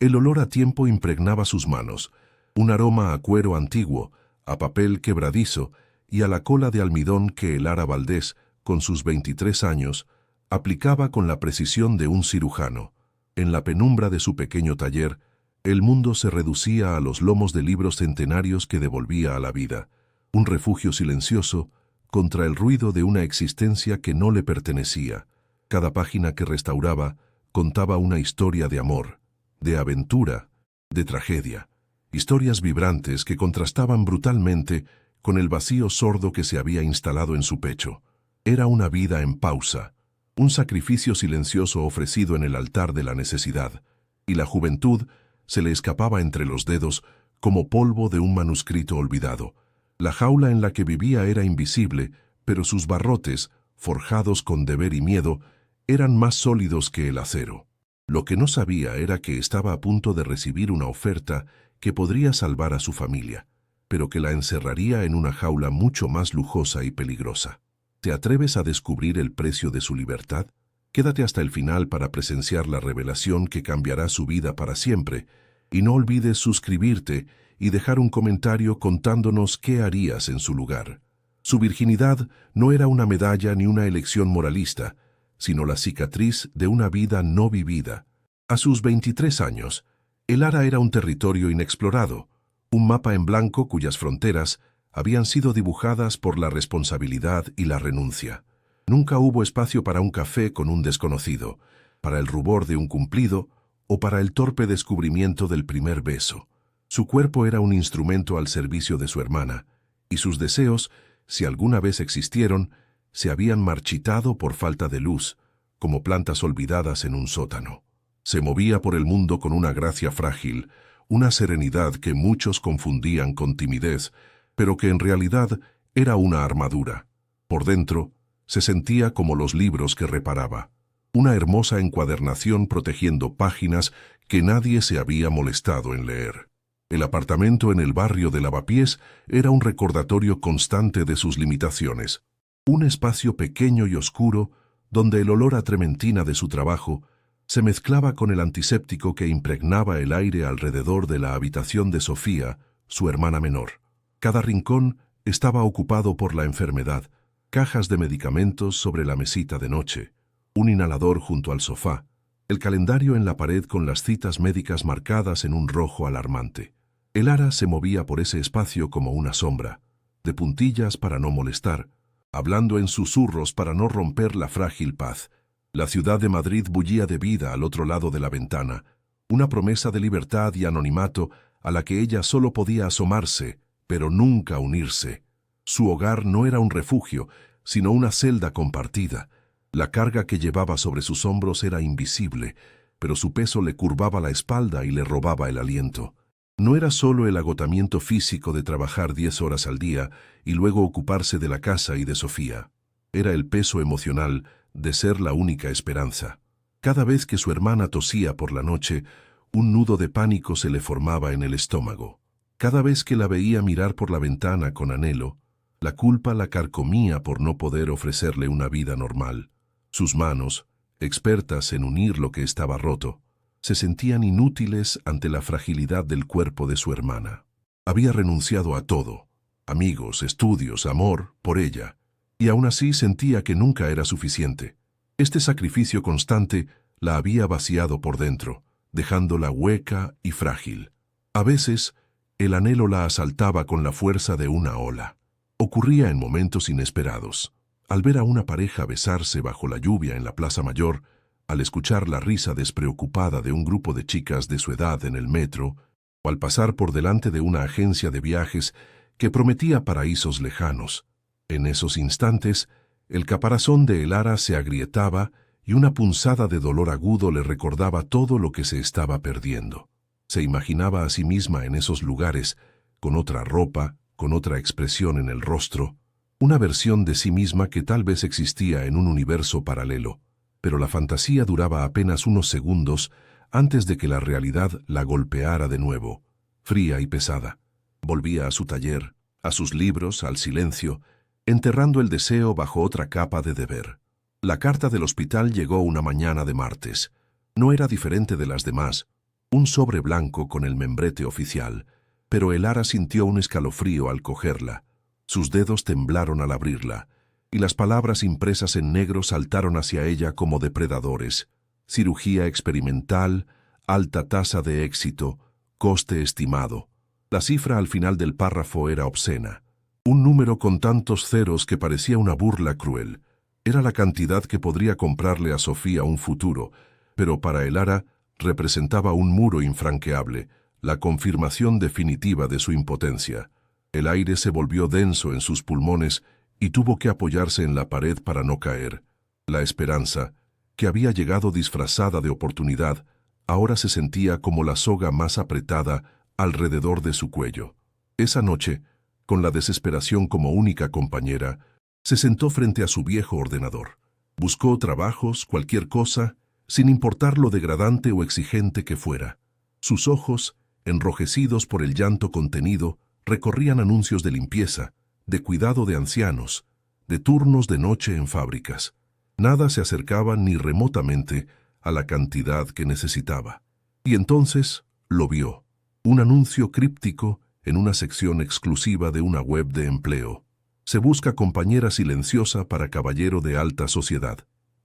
El olor a tiempo impregnaba sus manos, un aroma a cuero antiguo, a papel quebradizo y a la cola de almidón que Lara Valdés, con sus 23 años, aplicaba con la precisión de un cirujano. En la penumbra de su pequeño taller, el mundo se reducía a los lomos de libros centenarios que devolvía a la vida, un refugio silencioso contra el ruido de una existencia que no le pertenecía. Cada página que restauraba contaba una historia de amor, de aventura, de tragedia. Historias vibrantes que contrastaban brutalmente con el vacío sordo que se había instalado en su pecho. Era una vida en pausa, un sacrificio silencioso ofrecido en el altar de la necesidad, y la juventud se le escapaba entre los dedos como polvo de un manuscrito olvidado. La jaula en la que vivía era invisible, pero sus barrotes, forjados con deber y miedo, eran más sólidos que el acero. Lo que no sabía era que estaba a punto de recibir una oferta que podría salvar a su familia, pero que la encerraría en una jaula mucho más lujosa y peligrosa. ¿Te atreves a descubrir el precio de su libertad? Quédate hasta el final para presenciar la revelación que cambiará su vida para siempre, y no olvides suscribirte y dejar un comentario contándonos qué harías en su lugar. Su virginidad no era una medalla ni una elección moralista, sino la cicatriz de una vida no vivida. A sus 23 años, el Lara era un territorio inexplorado, un mapa en blanco cuyas fronteras habían sido dibujadas por la responsabilidad y la renuncia. Nunca hubo espacio para un café con un desconocido, para el rubor de un cumplido o para el torpe descubrimiento del primer beso. Su cuerpo era un instrumento al servicio de su hermana, y sus deseos, si alguna vez existieron, se habían marchitado por falta de luz, como plantas olvidadas en un sótano. Se movía por el mundo con una gracia frágil, una serenidad que muchos confundían con timidez, pero que en realidad era una armadura. Por dentro, se sentía como los libros que reparaba, una hermosa encuadernación protegiendo páginas que nadie se había molestado en leer. El apartamento en el barrio de Lavapiés era un recordatorio constante de sus limitaciones, un espacio pequeño y oscuro donde el olor a trementina de su trabajo se mezclaba con el antiséptico que impregnaba el aire alrededor de la habitación de Sofía, su hermana menor. Cada rincón estaba ocupado por la enfermedad, cajas de medicamentos sobre la mesita de noche, un inhalador junto al sofá, el calendario en la pared con las citas médicas marcadas en un rojo alarmante. El Lara se movía por ese espacio como una sombra, de puntillas para no molestar, hablando en susurros para no romper la frágil paz. La ciudad de Madrid bullía de vida al otro lado de la ventana, una promesa de libertad y anonimato a la que ella solo podía asomarse, pero nunca unirse. Su hogar no era un refugio, sino una celda compartida. La carga que llevaba sobre sus hombros era invisible, pero su peso le curvaba la espalda y le robaba el aliento. No era solo el agotamiento físico de trabajar 10 horas al día y luego ocuparse de la casa y de Sofía. Era el peso emocional de ser la única esperanza. Cada vez que su hermana tosía por la noche, un nudo de pánico se le formaba en el estómago. Cada vez que la veía mirar por la ventana con anhelo, la culpa la carcomía por no poder ofrecerle una vida normal. Sus manos, expertas en unir lo que estaba roto, se sentían inútiles ante la fragilidad del cuerpo de su hermana. Había renunciado a todo, amigos, estudios, amor, por ella, y aún así sentía que nunca era suficiente. Este sacrificio constante la había vaciado por dentro, dejándola hueca y frágil. A veces, el anhelo la asaltaba con la fuerza de una ola. Ocurría en momentos inesperados. Al ver a una pareja besarse bajo la lluvia en la Plaza Mayor, al escuchar la risa despreocupada de un grupo de chicas de su edad en el metro, o al pasar por delante de una agencia de viajes que prometía paraísos lejanos. En esos instantes, el caparazón de el Lara se agrietaba y una punzada de dolor agudo le recordaba todo lo que se estaba perdiendo. Se imaginaba a sí misma en esos lugares, con otra ropa, con otra expresión en el rostro, una versión de sí misma que tal vez existía en un universo paralelo, pero la fantasía duraba apenas unos segundos antes de que la realidad la golpeara de nuevo, fría y pesada. Volvía a su taller, a sus libros, al silencio, enterrando el deseo bajo otra capa de deber. La carta del hospital llegó una mañana de martes. No era diferente de las demás. Un sobre blanco con el membrete oficial, pero Elara sintió un escalofrío al cogerla. Sus dedos temblaron al abrirla, y las palabras impresas en negro saltaron hacia ella como depredadores. Cirugía experimental, alta tasa de éxito, coste estimado. La cifra al final del párrafo era obscena. Un número con tantos ceros que parecía una burla cruel. Era la cantidad que podría comprarle a Sofía un futuro, pero para Elara representaba un muro infranqueable, la confirmación definitiva de su impotencia. El aire se volvió denso en sus pulmones y tuvo que apoyarse en la pared para no caer. La esperanza, que había llegado disfrazada de oportunidad, ahora se sentía como la soga más apretada alrededor de su cuello. Esa noche, con la desesperación como única compañera, se sentó frente a su viejo ordenador. Buscó trabajos, cualquier cosa, sin importar lo degradante o exigente que fuera. Sus ojos, enrojecidos por el llanto contenido, recorrían anuncios de limpieza, de cuidado de ancianos, de turnos de noche en fábricas. Nada se acercaba ni remotamente a la cantidad que necesitaba. Y entonces lo vio. Un anuncio críptico en una sección exclusiva de una web de empleo. Se busca compañera silenciosa para caballero de alta sociedad.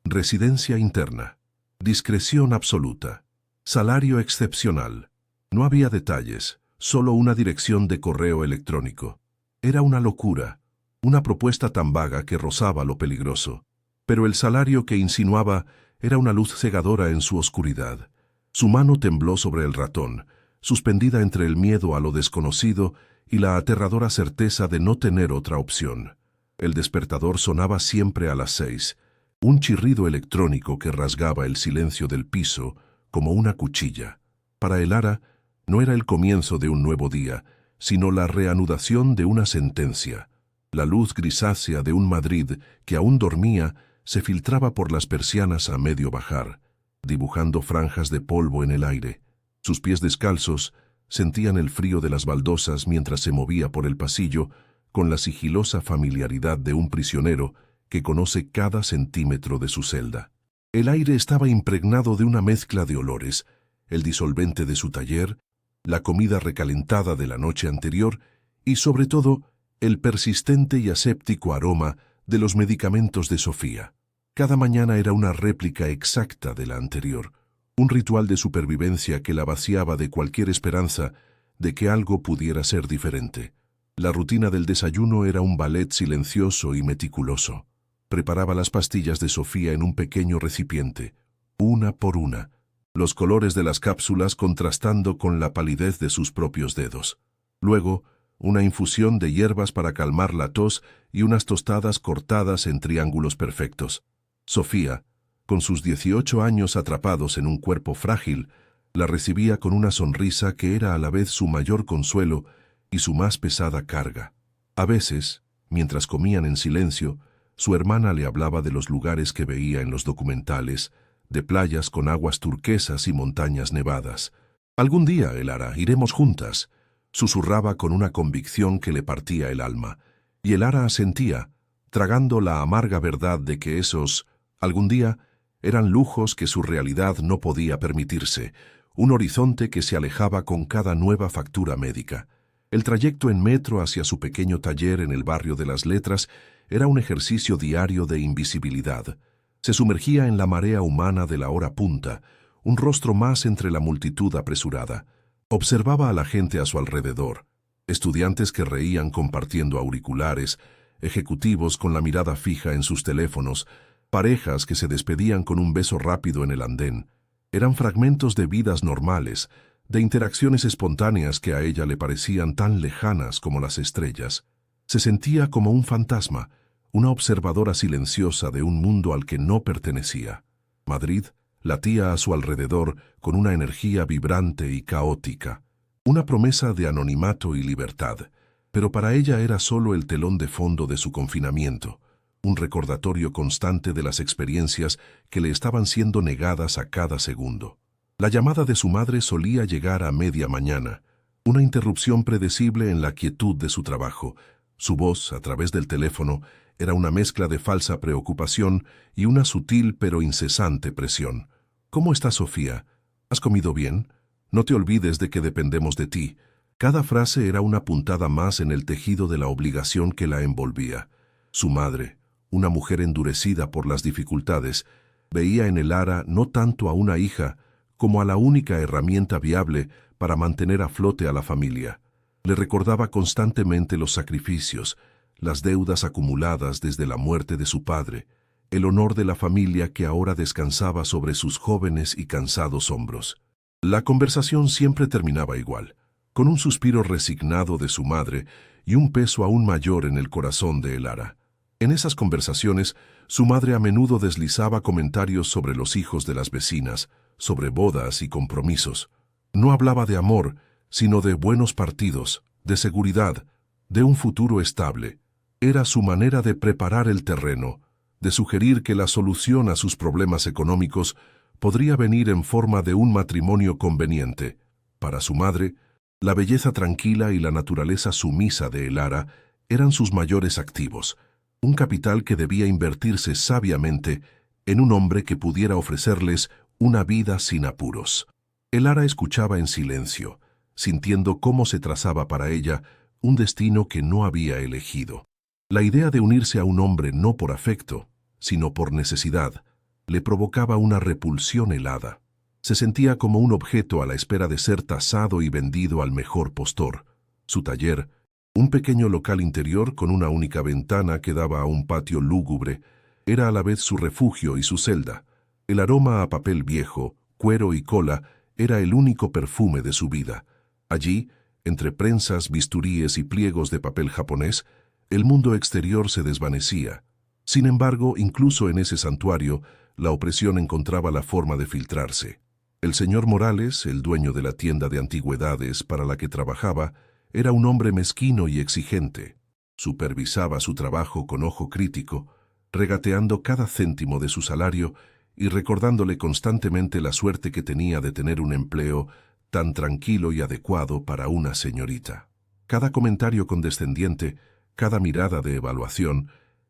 Residencia interna. Discreción absoluta. Salario excepcional. No había detalles, solo una dirección de correo electrónico. Era una locura, una propuesta tan vaga que rozaba lo peligroso. Pero el salario que insinuaba era una luz cegadora en su oscuridad. Su mano tembló sobre el ratón, suspendida entre el miedo a lo desconocido y la aterradora certeza de no tener otra opción. El despertador sonaba siempre a las 6, un chirrido electrónico que rasgaba el silencio del piso como una cuchilla. Para Elara, no era el comienzo de un nuevo día, sino la reanudación de una sentencia. La luz grisácea de un Madrid que aún dormía se filtraba por las persianas a medio bajar, dibujando franjas de polvo en el aire. Sus pies descalzos sentían el frío de las baldosas mientras se movía por el pasillo con la sigilosa familiaridad de un prisionero que conoce cada centímetro de su celda. El aire estaba impregnado de una mezcla de olores, el disolvente de su taller, la comida recalentada de la noche anterior y, sobre todo, el persistente y aséptico aroma de los medicamentos de Sofía. Cada mañana era una réplica exacta de la anterior, un ritual de supervivencia que la vaciaba de cualquier esperanza de que algo pudiera ser diferente. La rutina del desayuno era un ballet silencioso y meticuloso. Preparaba las pastillas de Sofía en un pequeño recipiente, una por una, los colores de las cápsulas contrastando con la palidez de sus propios dedos. Luego, una infusión de hierbas para calmar la tos y unas tostadas cortadas en triángulos perfectos. Sofía, con sus 18 años atrapados en un cuerpo frágil, la recibía con una sonrisa que era a la vez su mayor consuelo y su más pesada carga. A veces, mientras comían en silencio, su hermana le hablaba de los lugares que veía en los documentales, de playas con aguas turquesas y montañas nevadas. «Algún día, Elara, iremos juntas», susurraba con una convicción que le partía el alma, y Elara asentía, tragando la amarga verdad de que esos, algún día, eran lujos que su realidad no podía permitirse, un horizonte que se alejaba con cada nueva factura médica. El trayecto en metro hacia su pequeño taller en el barrio de las Letras era un ejercicio diario de invisibilidad. Se sumergía en la marea humana de la hora punta, un rostro más entre la multitud apresurada. Observaba a la gente a su alrededor, estudiantes que reían compartiendo auriculares, ejecutivos con la mirada fija en sus teléfonos, parejas que se despedían con un beso rápido en el andén. Eran fragmentos de vidas normales, de interacciones espontáneas que a ella le parecían tan lejanas como las estrellas. Se sentía como un fantasma, una observadora silenciosa de un mundo al que no pertenecía. Madrid latía a su alrededor con una energía vibrante y caótica, una promesa de anonimato y libertad, pero para ella era solo el telón de fondo de su confinamiento, un recordatorio constante de las experiencias que le estaban siendo negadas a cada segundo. La llamada de su madre solía llegar a media mañana, una interrupción predecible en la quietud de su trabajo. Su voz, a través del teléfono, era una mezcla de falsa preocupación y una sutil pero incesante presión. «¿Cómo está Sofía? ¿Has comido bien? No te olvides de que dependemos de ti. Cada frase era una puntada más en el tejido de la obligación que la envolvía. Su madre, una mujer endurecida por las dificultades, veía en Elara no tanto a una hija como a la única herramienta viable para mantener a flote a la familia. Le recordaba constantemente los sacrificios, las deudas acumuladas desde la muerte de su padre, el honor de la familia que ahora descansaba sobre sus jóvenes y cansados hombros. La conversación siempre terminaba igual, con un suspiro resignado de su madre y un peso aún mayor en el corazón de Elara. En esas conversaciones, su madre a menudo deslizaba comentarios sobre los hijos de las vecinas, sobre bodas y compromisos. No hablaba de amor, sino de buenos partidos, de seguridad, de un futuro estable. Era su manera de preparar el terreno, de sugerir que la solución a sus problemas económicos podría venir en forma de un matrimonio conveniente. Para su madre, la belleza tranquila y la naturaleza sumisa de Elara eran sus mayores activos, un capital que debía invertirse sabiamente en un hombre que pudiera ofrecerles una vida sin apuros. Elara escuchaba en silencio, sintiendo cómo se trazaba para ella un destino que no había elegido. La idea de unirse a un hombre no por afecto, sino por necesidad, le provocaba una repulsión helada. Se sentía como un objeto a la espera de ser tasado y vendido al mejor postor. Su taller, un pequeño local interior con una única ventana que daba a un patio lúgubre, era a la vez su refugio y su celda. El aroma a papel viejo, cuero y cola era el único perfume de su vida. Allí, entre prensas, bisturíes y pliegos de papel japonés, el mundo exterior se desvanecía. Sin embargo, incluso en ese santuario, la opresión encontraba la forma de filtrarse. El señor Morales, el dueño de la tienda de antigüedades para la que trabajaba, era un hombre mezquino y exigente. Supervisaba su trabajo con ojo crítico, regateando cada céntimo de su salario y recordándole constantemente la suerte que tenía de tener un empleo tan tranquilo y adecuado para una señorita. Cada comentario condescendiente, cada mirada de evaluación,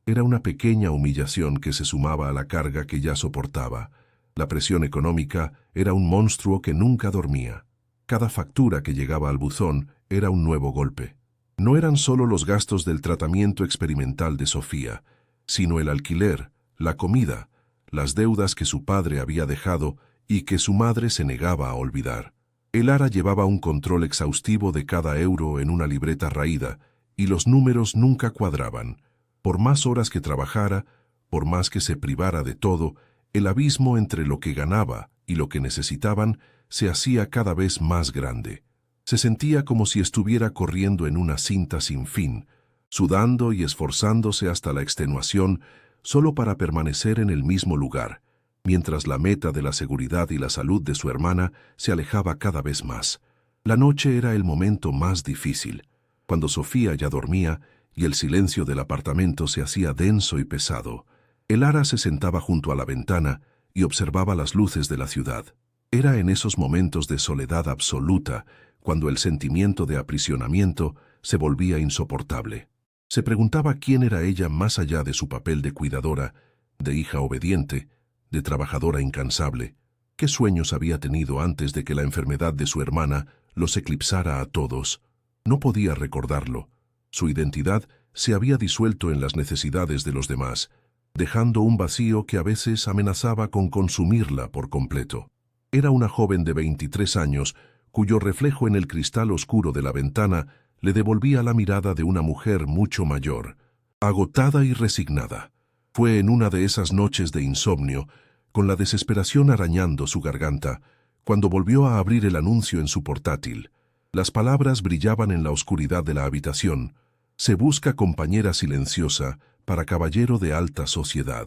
era una pequeña humillación que se sumaba a la carga que ya soportaba. La presión económica era un monstruo que nunca dormía. Cada factura que llegaba al buzón era un nuevo golpe. No eran solo los gastos del tratamiento experimental de Sofía, sino el alquiler, la comida, las deudas que su padre había dejado y que su madre se negaba a olvidar. Elara llevaba un control exhaustivo de cada euro en una libreta raída, y los números nunca cuadraban. Por más horas que trabajara, por más que se privara de todo, el abismo entre lo que ganaba y lo que necesitaban se hacía cada vez más grande. Se sentía como si estuviera corriendo en una cinta sin fin, sudando y esforzándose hasta la extenuación solo para permanecer en el mismo lugar, mientras la meta de la seguridad y la salud de su hermana se alejaba cada vez más. La noche era el momento más difícil, cuando Sofía ya dormía y el silencio del apartamento se hacía denso y pesado. Elara se sentaba junto a la ventana y observaba las luces de la ciudad. Era en esos momentos de soledad absoluta cuando el sentimiento de aprisionamiento se volvía insoportable. Se preguntaba quién era ella más allá de su papel de cuidadora, de hija obediente, de trabajadora incansable. ¿Qué sueños había tenido antes de que la enfermedad de su hermana los eclipsara a todos? No podía recordarlo. Su identidad se había disuelto en las necesidades de los demás, dejando un vacío que a veces amenazaba con consumirla por completo. Era una joven de 23 años, cuyo reflejo en el cristal oscuro de la ventana le devolvía la mirada de una mujer mucho mayor, agotada y resignada. Fue en una de esas noches de insomnio, con la desesperación arañando su garganta, cuando volvió a abrir el anuncio en su portátil. Las palabras brillaban en la oscuridad de la habitación. Se busca compañera silenciosa para caballero de alta sociedad.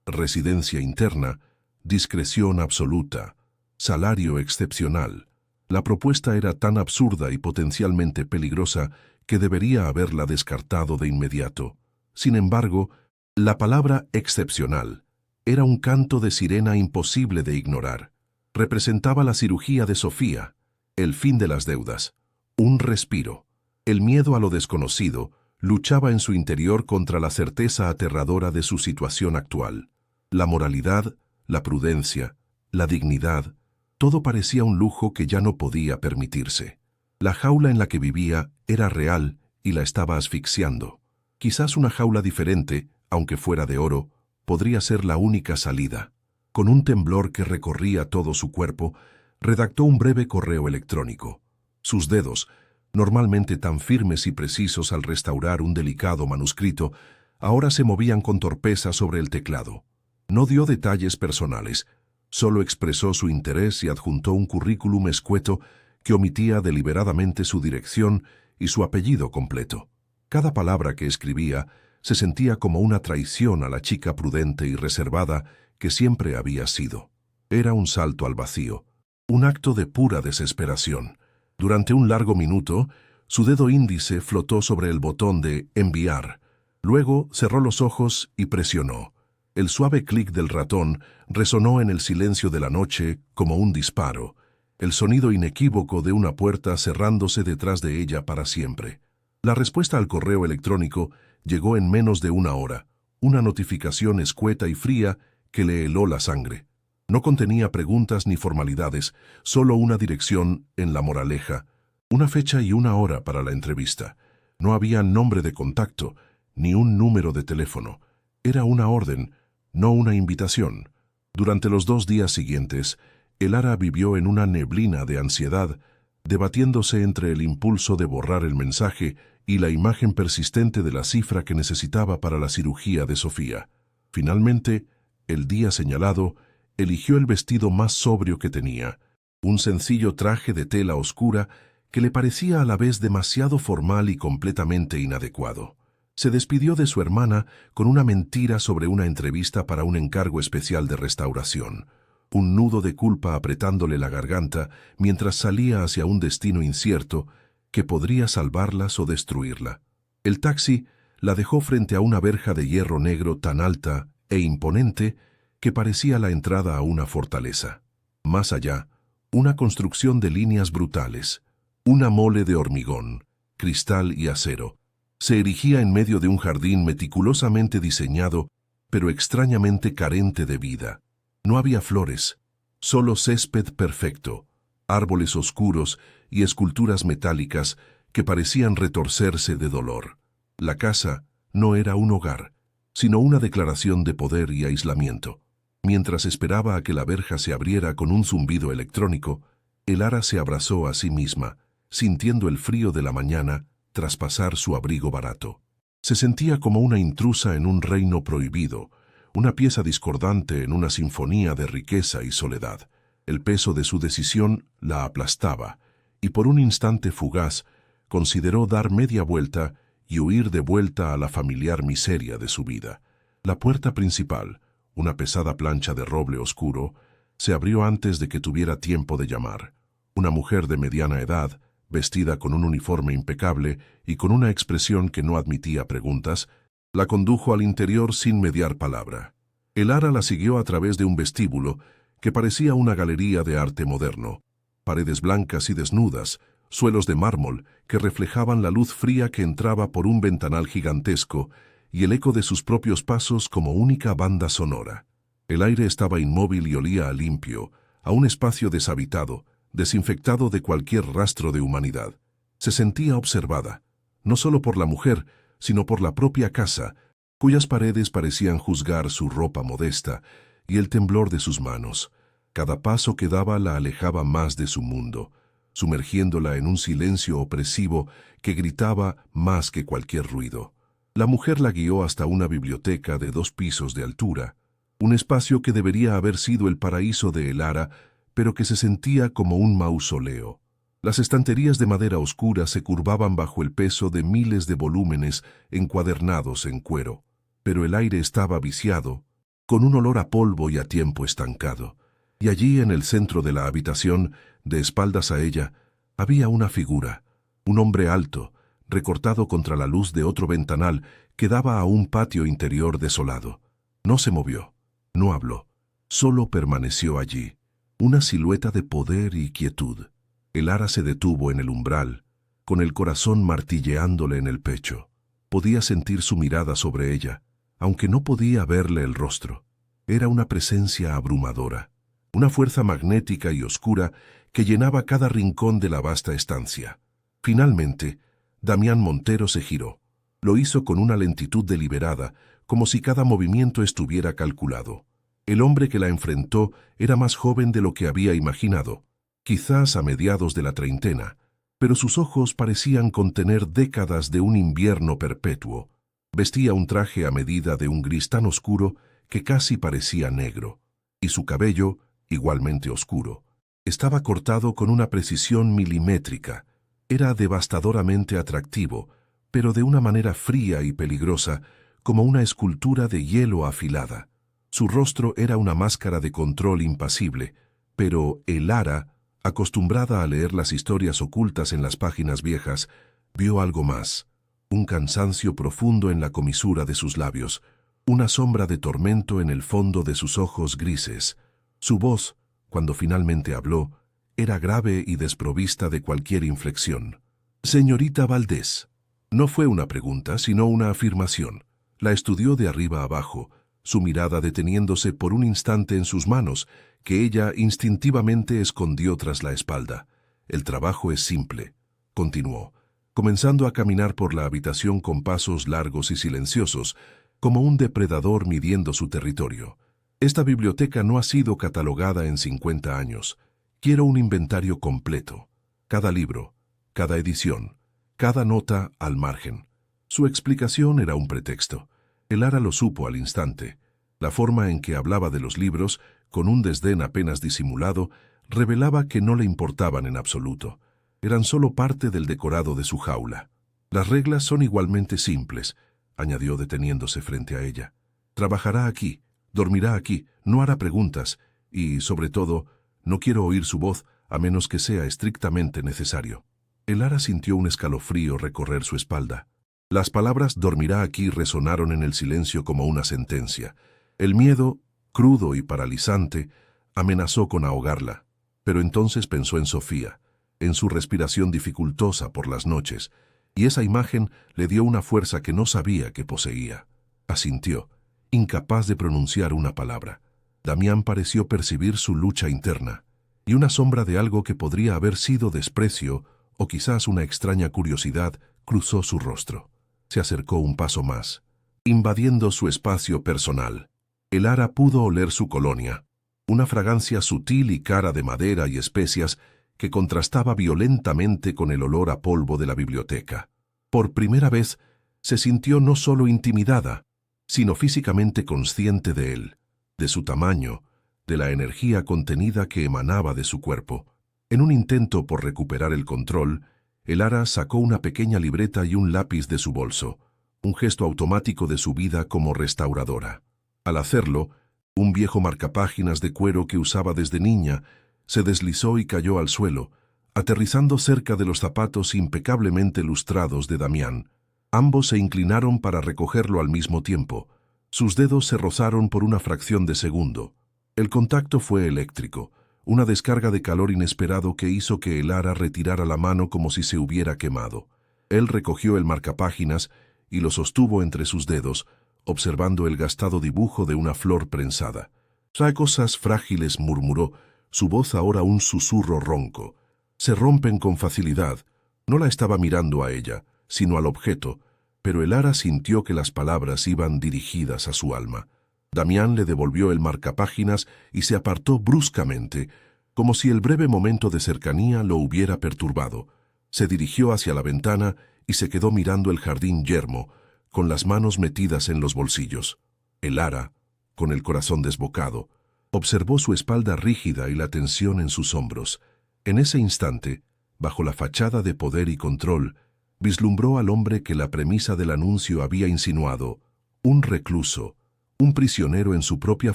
Residencia interna, discreción absoluta, salario excepcional. La propuesta era tan absurda y potencialmente peligrosa que debería haberla descartado de inmediato. Sin embargo, la palabra excepcional era un canto de sirena imposible de ignorar. Representaba la cirugía de Sofía, el fin de las deudas, un respiro. El miedo a lo desconocido luchaba en su interior contra la certeza aterradora de su situación actual. La moralidad, la prudencia, la dignidad, Todo parecía un lujo que ya no podía permitirse. La jaula en la que vivía era real y la estaba asfixiando. Quizás una jaula diferente, aunque fuera de oro, podría ser la única salida. Con un temblor que recorría todo su cuerpo, redactó un breve correo electrónico. Sus dedos, normalmente tan firmes y precisos al restaurar un delicado manuscrito, ahora se movían con torpeza sobre el teclado. No dio detalles personales, solo expresó su interés y adjuntó un currículum escueto que omitía deliberadamente su dirección y su apellido completo. Cada palabra que escribía se sentía como una traición a la chica prudente y reservada que siempre había sido. Era un salto al vacío, un acto de pura desesperación. Durante un largo minuto, su dedo índice flotó sobre el botón de enviar. Luego cerró los ojos y presionó. El suave clic del ratón resonó en el silencio de la noche como un disparo, el sonido inequívoco de una puerta cerrándose detrás de ella para siempre. La respuesta al correo electrónico llegó en menos de una hora, una notificación escueta y fría que le heló la sangre. No contenía preguntas ni formalidades, solo una dirección en La Moraleja, una fecha y una hora para la entrevista. No había nombre de contacto, ni un número de teléfono. Era una orden, no una invitación. Durante los 2 días siguientes, Elara vivió en una neblina de ansiedad, debatiéndose entre el impulso de borrar el mensaje y la imagen persistente de la cifra que necesitaba para la cirugía de Sofía. Finalmente, el día señalado, eligió el vestido más sobrio que tenía, un sencillo traje de tela oscura que le parecía a la vez demasiado formal y completamente inadecuado. Se despidió de su hermana con una mentira sobre una entrevista para un encargo especial de restauración, un nudo de culpa apretándole la garganta mientras salía hacia un destino incierto que podría salvarlas o destruirla. El taxi la dejó frente a una verja de hierro negro tan alta e imponente que parecía la entrada a una fortaleza. Más allá, una construcción de líneas brutales, una mole de hormigón, cristal y acero, se erigía en medio de un jardín meticulosamente diseñado, pero extrañamente carente de vida. No había flores, solo césped perfecto, árboles oscuros y esculturas metálicas que parecían retorcerse de dolor. La casa no era un hogar, sino una declaración de poder y aislamiento. Mientras esperaba a que la verja se abriera con un zumbido electrónico, Elara se abrazó a sí misma, sintiendo el frío de la mañana traspasar su abrigo barato. Se sentía como una intrusa en un reino prohibido, una pieza discordante en una sinfonía de riqueza y soledad. El peso de su decisión la aplastaba, y por un instante fugaz consideró dar media vuelta y huir de vuelta a la familiar miseria de su vida. La puerta principal, una pesada plancha de roble oscuro, se abrió antes de que tuviera tiempo de llamar. Una mujer de mediana edad, vestida con un uniforme impecable y con una expresión que no admitía preguntas, la condujo al interior sin mediar palabra. Elara la siguió a través de un vestíbulo que parecía una galería de arte moderno. Paredes blancas y desnudas, suelos de mármol que reflejaban la luz fría que entraba por un ventanal gigantesco y el eco de sus propios pasos como única banda sonora. El aire estaba inmóvil y olía a limpio, a un espacio deshabitado, desinfectado de cualquier rastro de humanidad. Se sentía observada, no solo por la mujer, sino por la propia casa, cuyas paredes parecían juzgar su ropa modesta y el temblor de sus manos. Cada paso que daba la alejaba más de su mundo, sumergiéndola en un silencio opresivo que gritaba más que cualquier ruido. La mujer la guió hasta una biblioteca de 2 pisos de altura, un espacio que debería haber sido el paraíso de Elara, pero que se sentía como un mausoleo. Las estanterías de madera oscura se curvaban bajo el peso de miles de volúmenes encuadernados en cuero, pero el aire estaba viciado, con un olor a polvo y a tiempo estancado. Y allí, en el centro de la habitación, de espaldas a ella, había una figura, un hombre alto, recortado contra la luz de otro ventanal que daba a un patio interior desolado. No se movió, no habló, solo permaneció allí, una silueta de poder y quietud. Elara se detuvo en el umbral, con el corazón martilleándole en el pecho. Podía sentir su mirada sobre ella, aunque no podía verle el rostro. Era una presencia abrumadora. una fuerza magnética y oscura que llenaba cada rincón de la vasta estancia. Finalmente, Damián Montero se giró. Lo hizo con una lentitud deliberada, como si cada movimiento estuviera calculado. El hombre que la enfrentó era más joven de lo que había imaginado, quizás a mediados de la treintena, pero sus ojos parecían contener décadas de un invierno perpetuo. Vestía un traje a medida de un gris tan oscuro que casi parecía negro, y su cabello, igualmente oscuro, estaba cortado con una precisión milimétrica. Era devastadoramente atractivo, pero de una manera fría y peligrosa, como una escultura de hielo afilada. Su rostro era una máscara de control impasible, pero Elara, acostumbrada a leer las historias ocultas en las páginas viejas, vio algo más, un cansancio profundo en la comisura de sus labios, una sombra de tormento en el fondo de sus ojos grises. Su voz, cuando finalmente habló, era grave y desprovista de cualquier inflexión. «Señorita Valdés». No fue una pregunta, sino una afirmación. La estudió de arriba abajo, su mirada deteniéndose por un instante en sus manos, que ella instintivamente escondió tras la espalda. «El trabajo es simple», continuó, comenzando a caminar por la habitación con pasos largos y silenciosos, como un depredador midiendo su territorio. «Esta biblioteca no ha sido catalogada en 50 años. Quiero un inventario completo. Cada libro, cada edición, cada nota al margen». Su explicación era un pretexto. Elara lo supo al instante. La forma en que hablaba de los libros, con un desdén apenas disimulado, revelaba que no le importaban en absoluto. Eran solo parte del decorado de su jaula. «Las reglas son igualmente simples», añadió deteniéndose frente a ella. «Trabajará aquí, dormirá aquí, no hará preguntas, y, sobre todo, no quiero oír su voz a menos que sea estrictamente necesario». Elara sintió un escalofrío recorrer su espalda. Las palabras «dormirá aquí» resonaron en el silencio como una sentencia. El miedo, crudo y paralizante, amenazó con ahogarla. Pero entonces pensó en Sofía, en su respiración dificultosa por las noches, y esa imagen le dio una fuerza que no sabía que poseía. Asintió, incapaz de pronunciar una palabra. Damián pareció percibir su lucha interna, y una sombra de algo que podría haber sido desprecio o quizás una extraña curiosidad cruzó su rostro. Se acercó un paso más, invadiendo su espacio personal. Elara pudo oler su colonia, una fragancia sutil y cara de madera y especias que contrastaba violentamente con el olor a polvo de la biblioteca. Por primera vez, se sintió no solo intimidada, sino físicamente consciente de él, de su tamaño, de la energía contenida que emanaba de su cuerpo. En un intento por recuperar el control, Elara sacó una pequeña libreta y un lápiz de su bolso, un gesto automático de su vida como restauradora. Al hacerlo, un viejo marcapáginas de cuero que usaba desde niña se deslizó y cayó al suelo, aterrizando cerca de los zapatos impecablemente lustrados de Damián. Ambos se inclinaron para recogerlo al mismo tiempo. Sus dedos se rozaron por una fracción de segundo. El contacto fue eléctrico, una descarga de calor inesperado que hizo que Elara retirara la mano como si se hubiera quemado. Él recogió el marcapáginas y lo sostuvo entre sus dedos, observando el gastado dibujo de una flor prensada. «Hay cosas frágiles», murmuró, su voz ahora un susurro ronco. «Se rompen con facilidad». No la estaba mirando a ella, sino al objeto, pero Elara sintió que las palabras iban dirigidas a su alma. Damián le devolvió el marcapáginas y se apartó bruscamente, como si el breve momento de cercanía lo hubiera perturbado. Se dirigió hacia la ventana y se quedó mirando el jardín yermo, con las manos metidas en los bolsillos. Elara, con el corazón desbocado, observó su espalda rígida y la tensión en sus hombros. En ese instante, bajo la fachada de poder y control, vislumbró al hombre que la premisa del anuncio había insinuado, un recluso, un prisionero en su propia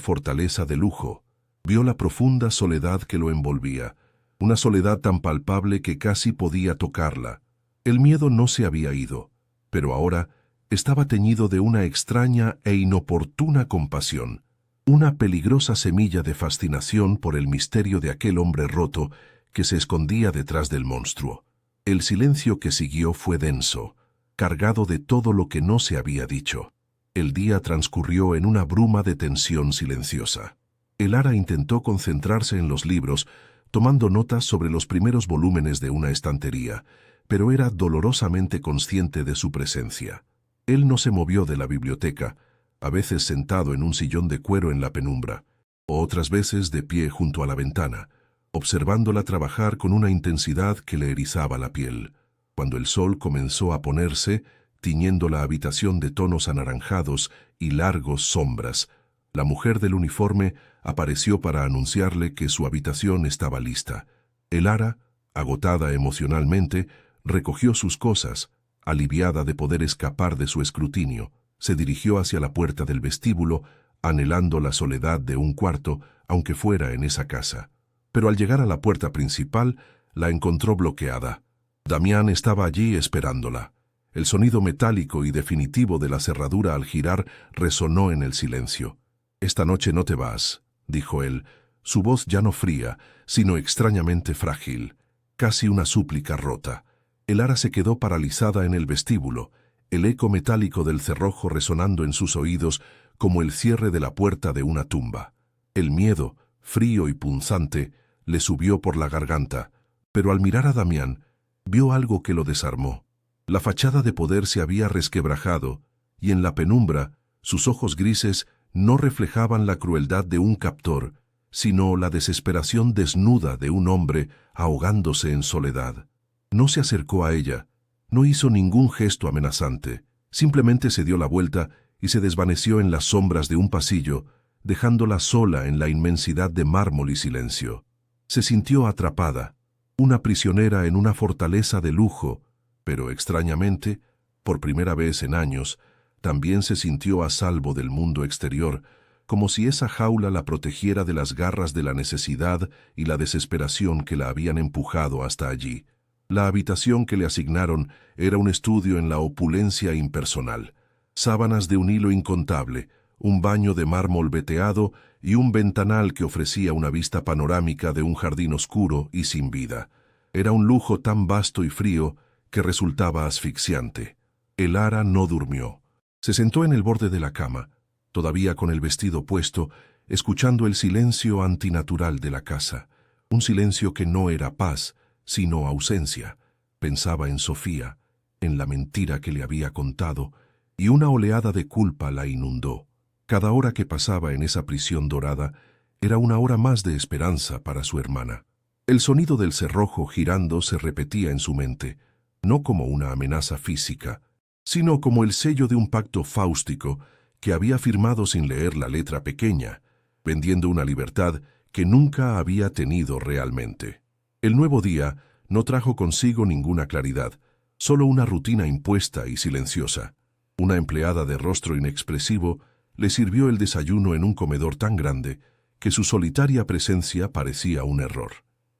fortaleza de lujo. Vio la profunda soledad que lo envolvía, una soledad tan palpable que casi podía tocarla. El miedo no se había ido, pero ahora estaba teñido de una extraña e inoportuna compasión, una peligrosa semilla de fascinación por el misterio de aquel hombre roto que se escondía detrás del monstruo. El silencio que siguió fue denso, cargado de todo lo que no se había dicho. El día transcurrió en una bruma de tensión silenciosa. Elara intentó concentrarse en los libros, tomando notas sobre los primeros volúmenes de una estantería, pero era dolorosamente consciente de su presencia. Él no se movió de la biblioteca, a veces sentado en un sillón de cuero en la penumbra, o otras veces de pie junto a la ventana, observándola trabajar con una intensidad que le erizaba la piel. Cuando el sol comenzó a ponerse, tiñendo la habitación de tonos anaranjados y largos sombras, la mujer del uniforme apareció para anunciarle que su habitación estaba lista. Elara, agotada emocionalmente, recogió sus cosas, aliviada de poder escapar de su escrutinio. Se dirigió hacia la puerta del vestíbulo, anhelando la soledad de un cuarto, aunque fuera en esa casa. Pero al llegar a la puerta principal, la encontró bloqueada. Damián estaba allí esperándola. El sonido metálico y definitivo de la cerradura al girar resonó en el silencio. «Esta noche no te vas», dijo él, su voz ya no fría, sino extrañamente frágil, casi una súplica rota. Elara se quedó paralizada en el vestíbulo, el eco metálico del cerrojo resonando en sus oídos como el cierre de la puerta de una tumba. El miedo, frío y punzante, le subió por la garganta, pero al mirar a Damián, vio algo que lo desarmó. La fachada de poder se había resquebrajado, y en la penumbra, sus ojos grises no reflejaban la crueldad de un captor, sino la desesperación desnuda de un hombre ahogándose en soledad. No se acercó a ella, no hizo ningún gesto amenazante, simplemente se dio la vuelta y se desvaneció en las sombras de un pasillo, dejándola sola en la inmensidad de mármol y silencio. Se sintió atrapada, una prisionera en una fortaleza de lujo, pero extrañamente, por primera vez en años, también se sintió a salvo del mundo exterior, como si esa jaula la protegiera de las garras de la necesidad y la desesperación que la habían empujado hasta allí. La habitación que le asignaron era un estudio en la opulencia impersonal, sábanas de un hilo incontable, un baño de mármol veteado y un ventanal que ofrecía una vista panorámica de un jardín oscuro y sin vida. Era un lujo tan vasto y frío que resultaba asfixiante. Elara no durmió. Se sentó en el borde de la cama, todavía con el vestido puesto, escuchando el silencio antinatural de la casa, un silencio que no era paz, sino ausencia. Pensaba en Sofía, en la mentira que le había contado, y una oleada de culpa la inundó. Cada hora que pasaba en esa prisión dorada era una hora más de esperanza para su hermana. El sonido del cerrojo girando se repetía en su mente, no como una amenaza física, sino como el sello de un pacto fáustico que había firmado sin leer la letra pequeña, vendiendo una libertad que nunca había tenido realmente. El nuevo día no trajo consigo ninguna claridad, solo una rutina impuesta y silenciosa. Una empleada de rostro inexpresivo le sirvió el desayuno en un comedor tan grande que su solitaria presencia parecía un error.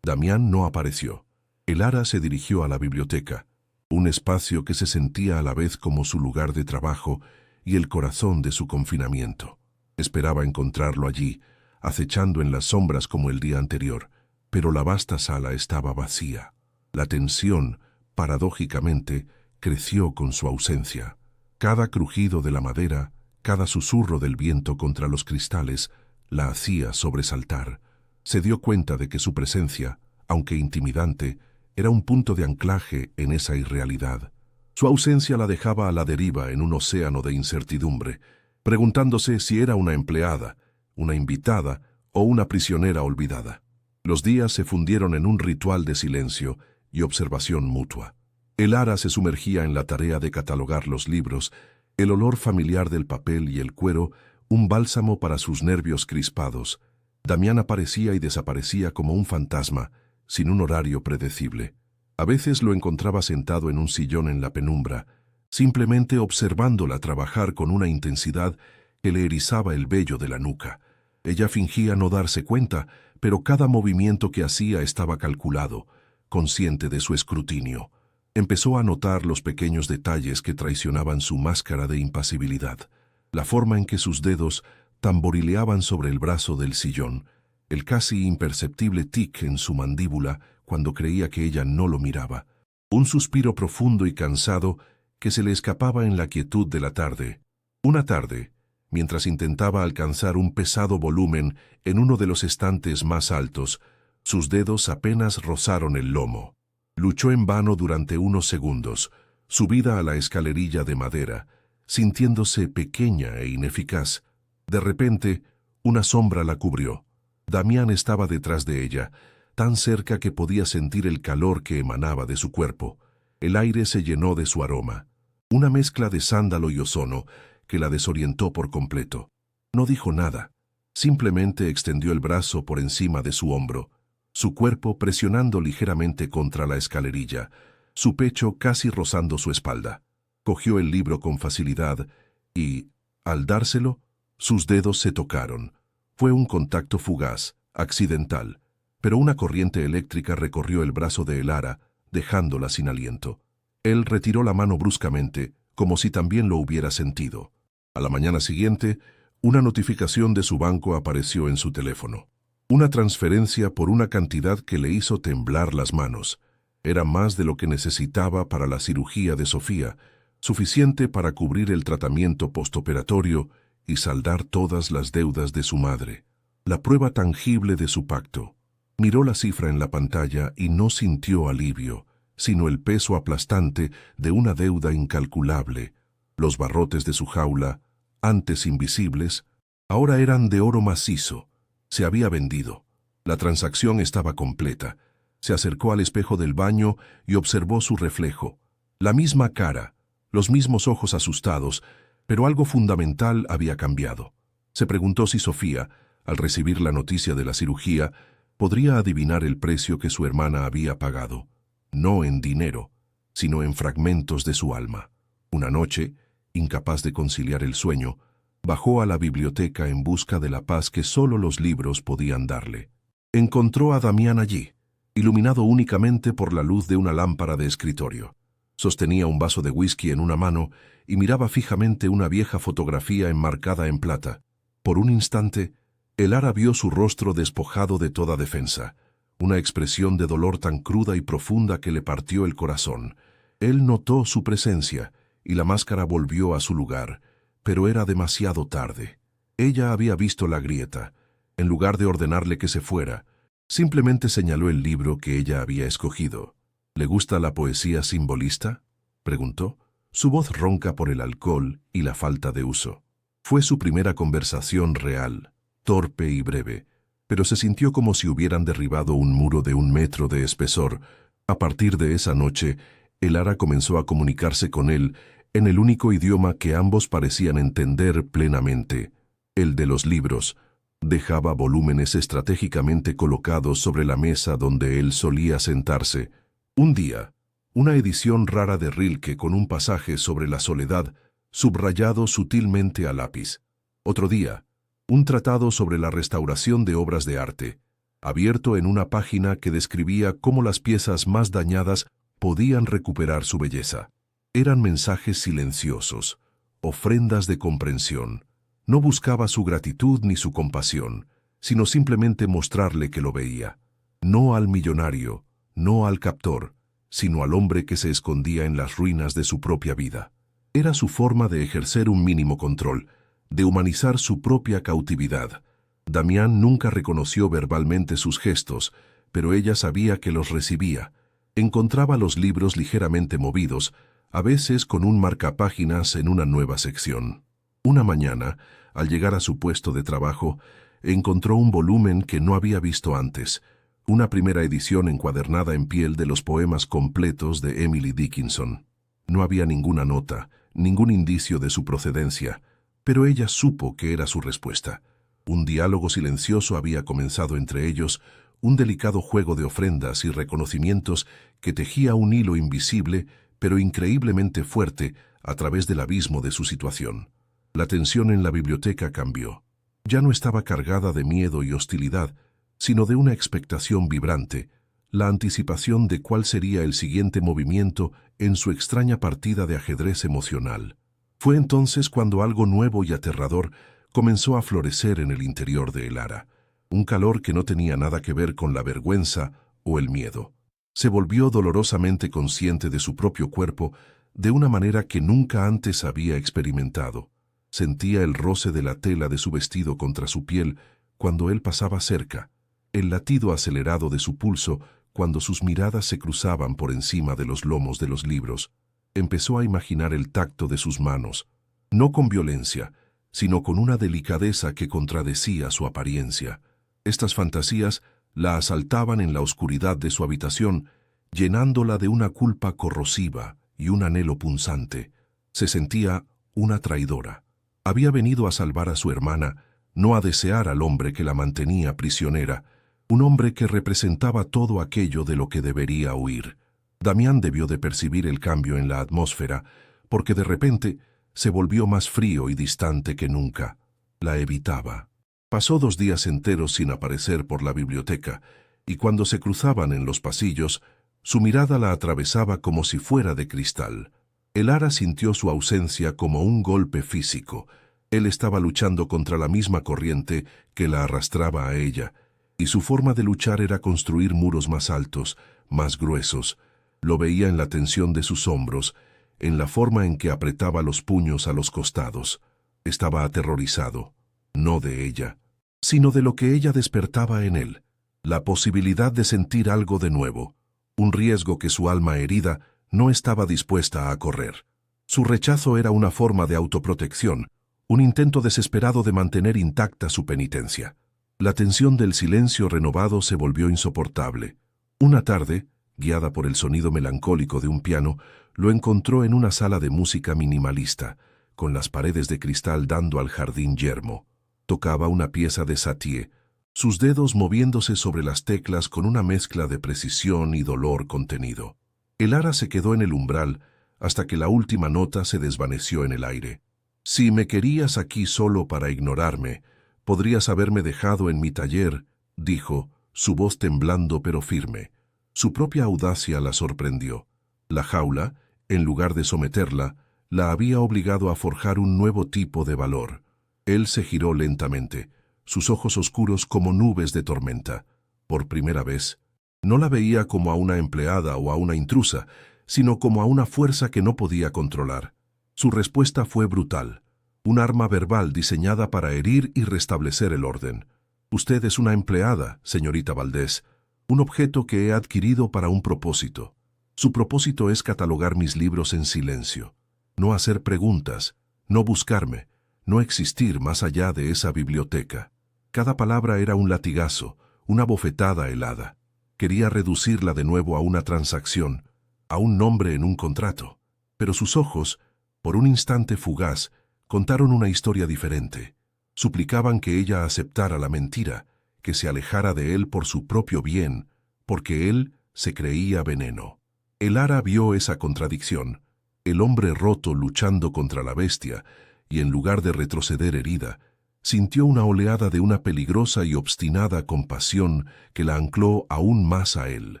Damián no apareció. Elara se dirigió a la biblioteca, un espacio que se sentía a la vez como su lugar de trabajo y el corazón de su confinamiento. Esperaba encontrarlo allí, acechando en las sombras como el día anterior, pero la vasta sala estaba vacía. La tensión, paradójicamente, creció con su ausencia. Cada crujido de la madera, cada susurro del viento contra los cristales, la hacía sobresaltar. Se dio cuenta de que su presencia, aunque intimidante, era un punto de anclaje en esa irrealidad. Su ausencia la dejaba a la deriva en un océano de incertidumbre, preguntándose si era una empleada, una invitada o una prisionera olvidada. Los días se fundieron en un ritual de silencio y observación mutua. Elara se sumergía en la tarea de catalogar los libros, el olor familiar del papel y el cuero, un bálsamo para sus nervios crispados. Damián aparecía y desaparecía como un fantasma, sin un horario predecible. A veces lo encontraba sentado en un sillón en la penumbra, simplemente observándola trabajar con una intensidad que le erizaba el vello de la nuca. Ella fingía no darse cuenta, pero cada movimiento que hacía estaba calculado, consciente de su escrutinio. Empezó a notar los pequeños detalles que traicionaban su máscara de impasibilidad, la forma en que sus dedos tamborileaban sobre el brazo del sillón, el casi imperceptible tic en su mandíbula cuando creía que ella no lo miraba, un suspiro profundo y cansado que se le escapaba en la quietud de la tarde. Una tarde, mientras intentaba alcanzar un pesado volumen en uno de los estantes más altos. Sus dedos apenas rozaron el lomo. Luchó en vano durante unos segundos, subida a la escalerilla de madera, sintiéndose pequeña e ineficaz. De repente, una sombra la cubrió. Damián estaba detrás de ella, tan cerca que podía sentir el calor que emanaba de su cuerpo. El aire se llenó de su aroma, una mezcla de sándalo y ozono que la desorientó por completo. No dijo nada, simplemente extendió el brazo por encima de su hombro, su cuerpo presionando ligeramente contra la escalerilla, su pecho casi rozando su espalda. Cogió el libro con facilidad y, al dárselo, sus dedos se tocaron. Fue un contacto fugaz, accidental, pero una corriente eléctrica recorrió el brazo de Elara, dejándola sin aliento. Él retiró la mano bruscamente, como si también lo hubiera sentido. A la mañana siguiente, una notificación de su banco apareció en su teléfono. Una transferencia por una cantidad que le hizo temblar las manos. Era más de lo que necesitaba para la cirugía de Sofía, suficiente para cubrir el tratamiento postoperatorio y saldar todas las deudas de su madre. La prueba tangible de su pacto. Miró la cifra en la pantalla y no sintió alivio, sino el peso aplastante de una deuda incalculable. Los barrotes de su jaula, antes invisibles, ahora eran de oro macizo. Se había vendido. La transacción estaba completa. Se acercó al espejo del baño y observó su reflejo. La misma cara, los mismos ojos asustados, pero algo fundamental había cambiado. Se preguntó si Sofía, al recibir la noticia de la cirugía, podría adivinar el precio que su hermana había pagado. No en dinero, sino en fragmentos de su alma. Una noche, incapaz de conciliar el sueño, bajó a la biblioteca en busca de la paz que solo los libros podían darle. Encontró a Damián allí, iluminado únicamente por la luz de una lámpara de escritorio. Sostenía un vaso de whisky en una mano y miraba fijamente una vieja fotografía enmarcada en plata. Por un instante, Elara vio su rostro despojado de toda defensa, una expresión de dolor tan cruda y profunda que le partió el corazón. Él notó su presencia y la máscara volvió a su lugar, pero era demasiado tarde. Ella había visto la grieta. En lugar de ordenarle que se fuera, simplemente señaló el libro que ella había escogido. ¿Le gusta la poesía simbolista?, preguntó, su voz ronca por el alcohol y la falta de uso. Fue su primera conversación real, torpe y breve, pero se sintió como si hubieran derribado un muro de 1 metro de espesor. A partir de esa noche, Elara comenzó a comunicarse con él en el único idioma que ambos parecían entender plenamente, el de los libros. Dejaba volúmenes estratégicamente colocados sobre la mesa donde él solía sentarse. Un día, una edición rara de Rilke con un pasaje sobre la soledad, subrayado sutilmente a lápiz. Otro día, un tratado sobre la restauración de obras de arte, abierto en una página que describía cómo las piezas más dañadas podían recuperar su belleza. Eran mensajes silenciosos, ofrendas de comprensión. No buscaba su gratitud ni su compasión, sino simplemente mostrarle que lo veía. No al millonario, no al captor, sino al hombre que se escondía en las ruinas de su propia vida. Era su forma de ejercer un mínimo control, de humanizar su propia cautividad. Damián nunca reconoció verbalmente sus gestos, pero ella sabía que los recibía. Encontraba los libros ligeramente movidos, a veces con un marcapáginas en una nueva sección. Una mañana, al llegar a su puesto de trabajo, encontró un volumen que no había visto antes, una primera edición encuadernada en piel de los poemas completos de Emily Dickinson. No había ninguna nota, ningún indicio de su procedencia, pero ella supo que era su respuesta. Un diálogo silencioso había comenzado entre ellos, un delicado juego de ofrendas y reconocimientos que tejía un hilo invisible, pero increíblemente fuerte, a través del abismo de su situación. La tensión en la biblioteca cambió. Ya no estaba cargada de miedo y hostilidad, sino de una expectación vibrante, la anticipación de cuál sería el siguiente movimiento en su extraña partida de ajedrez emocional. Fue entonces cuando algo nuevo y aterrador comenzó a florecer en el interior de Elara, un calor que no tenía nada que ver con la vergüenza o el miedo. Se volvió dolorosamente consciente de su propio cuerpo de una manera que nunca antes había experimentado. Sentía el roce de la tela de su vestido contra su piel cuando él pasaba cerca, el latido acelerado de su pulso cuando sus miradas se cruzaban por encima de los lomos de los libros. Empezó a imaginar el tacto de sus manos, no con violencia, sino con una delicadeza que contradecía su apariencia. Estas fantasías la asaltaban en la oscuridad de su habitación, llenándola de una culpa corrosiva y un anhelo punzante. Se sentía una traidora. Había venido a salvar a su hermana, no a desear al hombre que la mantenía prisionera, un hombre que representaba todo aquello de lo que debería huir. Damián debió de percibir el cambio en la atmósfera, porque de repente se volvió más frío y distante que nunca. La evitaba. Pasó 2 días enteros sin aparecer por la biblioteca, y cuando se cruzaban en los pasillos, su mirada la atravesaba como si fuera de cristal. Elara sintió su ausencia como un golpe físico. Él estaba luchando contra la misma corriente que la arrastraba a ella, y su forma de luchar era construir muros más altos, más gruesos. Lo veía en la tensión de sus hombros, en la forma en que apretaba los puños a los costados. Estaba aterrorizado, no de ella, sino de lo que ella despertaba en él, la posibilidad de sentir algo de nuevo, un riesgo que su alma herida no estaba dispuesta a correr. Su rechazo era una forma de autoprotección, un intento desesperado de mantener intacta su penitencia. La tensión del silencio renovado se volvió insoportable. Una tarde, guiada por el sonido melancólico de un piano, lo encontró en una sala de música minimalista, con las paredes de cristal dando al jardín yermo. Tocaba una pieza de Satie, sus dedos moviéndose sobre las teclas con una mezcla de precisión y dolor contenido. Elara se quedó en el umbral hasta que la última nota se desvaneció en el aire. «Si me querías aquí solo para ignorarme, podrías haberme dejado en mi taller», dijo, su voz temblando pero firme. Su propia audacia la sorprendió. La jaula, en lugar de someterla, la había obligado a forjar un nuevo tipo de valor. Él se giró lentamente, sus ojos oscuros como nubes de tormenta. Por primera vez, no la veía como a una empleada o a una intrusa, sino como a una fuerza que no podía controlar. Su respuesta fue brutal, un arma verbal diseñada para herir y restablecer el orden. «Usted es una empleada, señorita Valdés, un objeto que he adquirido para un propósito. Su propósito es catalogar mis libros en silencio, no hacer preguntas, no buscarme, no existir más allá de esa biblioteca». Cada palabra era un latigazo, una bofetada helada. Quería reducirla de nuevo a una transacción, a un nombre en un contrato. Pero sus ojos, por un instante fugaz, contaron una historia diferente. Suplicaban que ella aceptara la mentira, que se alejara de él por su propio bien, porque él se creía veneno. Elara vio esa contradicción, el hombre roto luchando contra la bestia, y en lugar de retroceder herida, sintió una oleada de una peligrosa y obstinada compasión que la ancló aún más a él.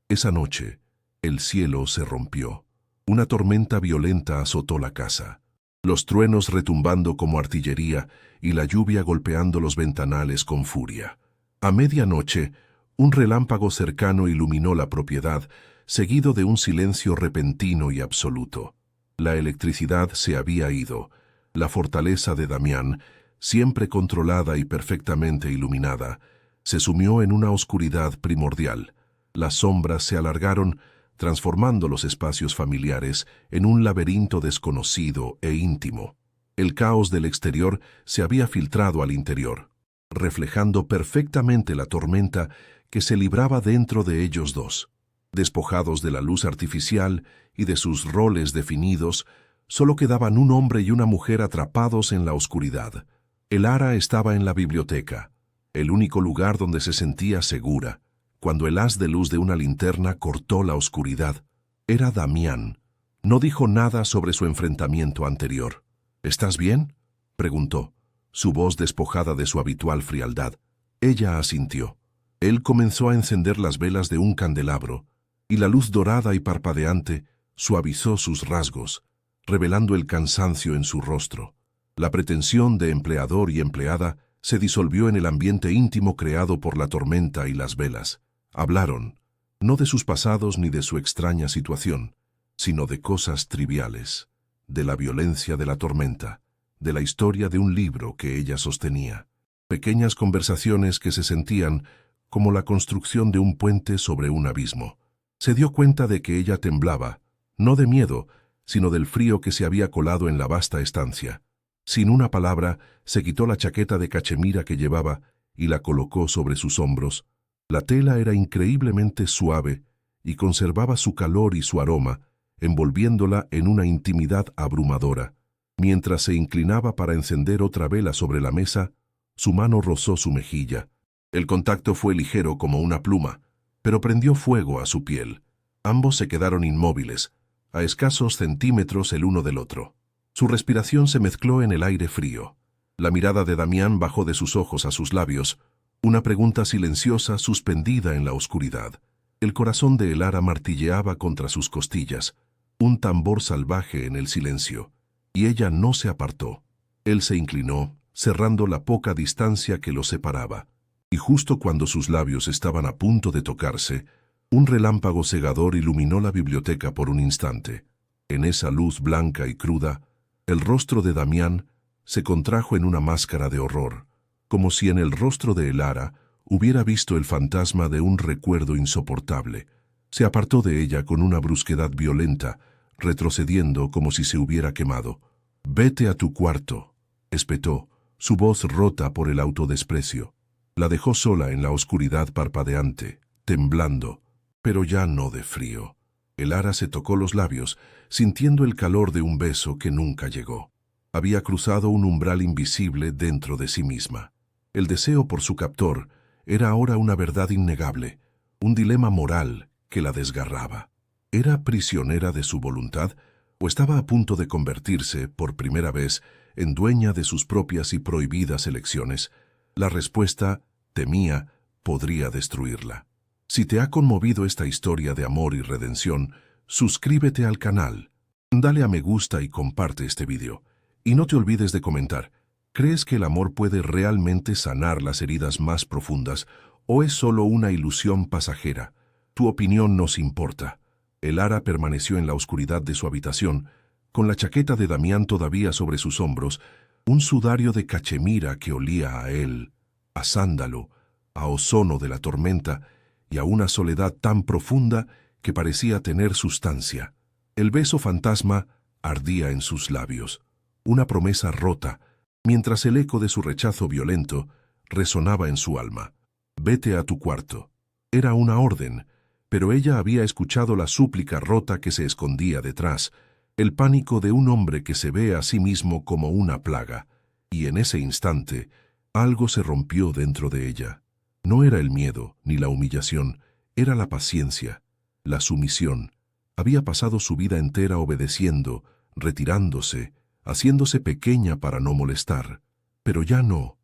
Esa noche, el cielo se rompió. Una tormenta violenta azotó la casa, los truenos retumbando como artillería y la lluvia golpeando los ventanales con furia. A medianoche, un relámpago cercano iluminó la propiedad, seguido de un silencio repentino y absoluto. La electricidad se había ido. La fortaleza de Damián, siempre controlada y perfectamente iluminada, se sumió en una oscuridad primordial. Las sombras se alargaron, transformando los espacios familiares en un laberinto desconocido e íntimo. El caos del exterior se había filtrado al interior, reflejando perfectamente la tormenta que se libraba dentro de ellos dos. Despojados de la luz artificial y de sus roles definidos, solo quedaban un hombre y una mujer atrapados en la oscuridad. Elara estaba en la biblioteca, el único lugar donde se sentía segura, cuando el haz de luz de una linterna cortó la oscuridad. Era Damián. No dijo nada sobre su enfrentamiento anterior. «¿Estás bien?», preguntó, su voz despojada de su habitual frialdad. Ella asintió. Él comenzó a encender las velas de un candelabro, y la luz dorada y parpadeante suavizó sus rasgos, revelando el cansancio en su rostro. La pretensión de empleador y empleada se disolvió en el ambiente íntimo creado por la tormenta y las velas. Hablaron, no de sus pasados ni de su extraña situación, sino de cosas triviales, de la violencia de la tormenta, de la historia de un libro que ella sostenía. Pequeñas conversaciones que se sentían como la construcción de un puente sobre un abismo. Se dio cuenta de que ella temblaba, no de miedo, sino del frío que se había colado en la vasta estancia. Sin una palabra, se quitó la chaqueta de cachemira que llevaba y la colocó sobre sus hombros. La tela era increíblemente suave y conservaba su calor y su aroma, envolviéndola en una intimidad abrumadora. Mientras se inclinaba para encender otra vela sobre la mesa, su mano rozó su mejilla. El contacto fue ligero como una pluma, pero prendió fuego a su piel. Ambos se quedaron inmóviles, a escasos centímetros el uno del otro. Su respiración se mezcló en el aire frío. La mirada de Damián bajó de sus ojos a sus labios, una pregunta silenciosa suspendida en la oscuridad. El corazón de Elara martilleaba contra sus costillas, un tambor salvaje en el silencio, y ella no se apartó. Él se inclinó, cerrando la poca distancia que los separaba, y justo cuando sus labios estaban a punto de tocarse, un relámpago cegador iluminó la biblioteca por un instante. En esa luz blanca y cruda, el rostro de Damián se contrajo en una máscara de horror, como si en el rostro de Elara hubiera visto el fantasma de un recuerdo insoportable. Se apartó de ella con una brusquedad violenta, retrocediendo como si se hubiera quemado. «Vete a tu cuarto», espetó, su voz rota por el autodesprecio. La dejó sola en la oscuridad parpadeante, temblando, pero ya no de frío. Elara se tocó los labios, sintiendo el calor de un beso que nunca llegó. Había cruzado un umbral invisible dentro de sí misma. El deseo por su captor era ahora una verdad innegable, un dilema moral que la desgarraba. ¿Era prisionera de su voluntad o estaba a punto de convertirse, por primera vez, en dueña de sus propias y prohibidas elecciones? La respuesta, temía, podría destruirla. Si te ha conmovido esta historia de amor y redención, suscríbete al canal, dale a me gusta y comparte este video. Y no te olvides de comentar, ¿crees que el amor puede realmente sanar las heridas más profundas o es solo una ilusión pasajera? Tu opinión nos importa. Elara permaneció en la oscuridad de su habitación, con la chaqueta de Damián todavía sobre sus hombros, un sudario de cachemira que olía a él, a sándalo, a ozono de la tormenta y a una soledad tan profunda que parecía tener sustancia. El beso fantasma ardía en sus labios, una promesa rota, mientras el eco de su rechazo violento resonaba en su alma. «Vete a tu cuarto». Era una orden, pero ella había escuchado la súplica rota que se escondía detrás, el pánico de un hombre que se ve a sí mismo como una plaga, y en ese instante algo se rompió dentro de ella. No era el miedo ni la humillación, era la paciencia, la sumisión. Había pasado su vida entera obedeciendo, retirándose, haciéndose pequeña para no molestar. Pero ya no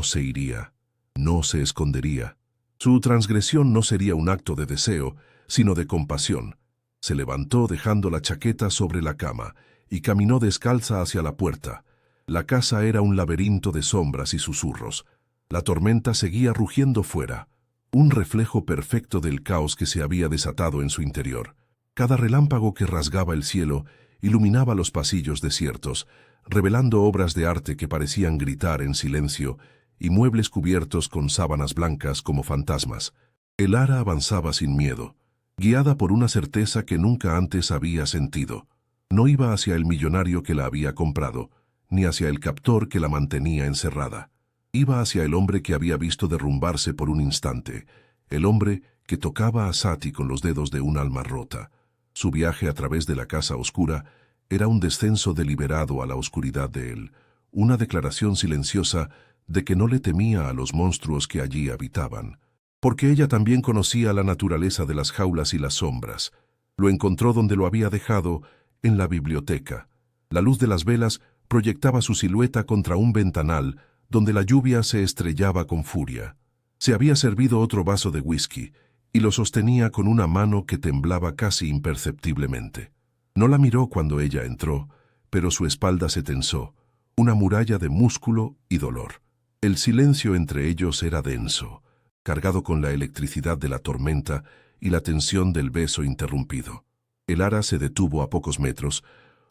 se iría, no se escondería. Su transgresión no sería un acto de deseo, sino de compasión. Se levantó dejando la chaqueta sobre la cama y caminó descalza hacia la puerta. La casa era un laberinto de sombras y susurros. La tormenta seguía rugiendo fuera, un reflejo perfecto del caos que se había desatado en su interior. Cada relámpago que rasgaba el cielo iluminaba los pasillos desiertos, revelando obras de arte que parecían gritar en silencio y muebles cubiertos con sábanas blancas como fantasmas. Elara avanzaba sin miedo, guiada por una certeza que nunca antes había sentido. No iba hacia el millonario que la había comprado, ni hacia el captor que la mantenía encerrada. Iba hacia el hombre que había visto derrumbarse por un instante, el hombre que tocaba a Sati con los dedos de un alma rota. Su viaje a través de la casa oscura era un descenso deliberado a la oscuridad de él, una declaración silenciosa de que no le temía a los monstruos que allí habitaban. Porque ella también conocía la naturaleza de las jaulas y las sombras. Lo encontró donde lo había dejado, en la biblioteca. La luz de las velas proyectaba su silueta contra un ventanal donde la lluvia se estrellaba con furia. Se había servido otro vaso de whisky y lo sostenía con una mano que temblaba casi imperceptiblemente. No la miró cuando ella entró, pero su espalda se tensó, una muralla de músculo y dolor. El silencio entre ellos era denso, cargado con la electricidad de la tormenta y la tensión del beso interrumpido. Elara se detuvo a pocos metros,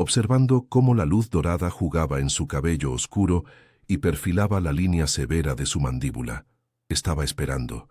observando cómo la luz dorada jugaba en su cabello oscuro y perfilaba la línea severa de su mandíbula. Estaba esperando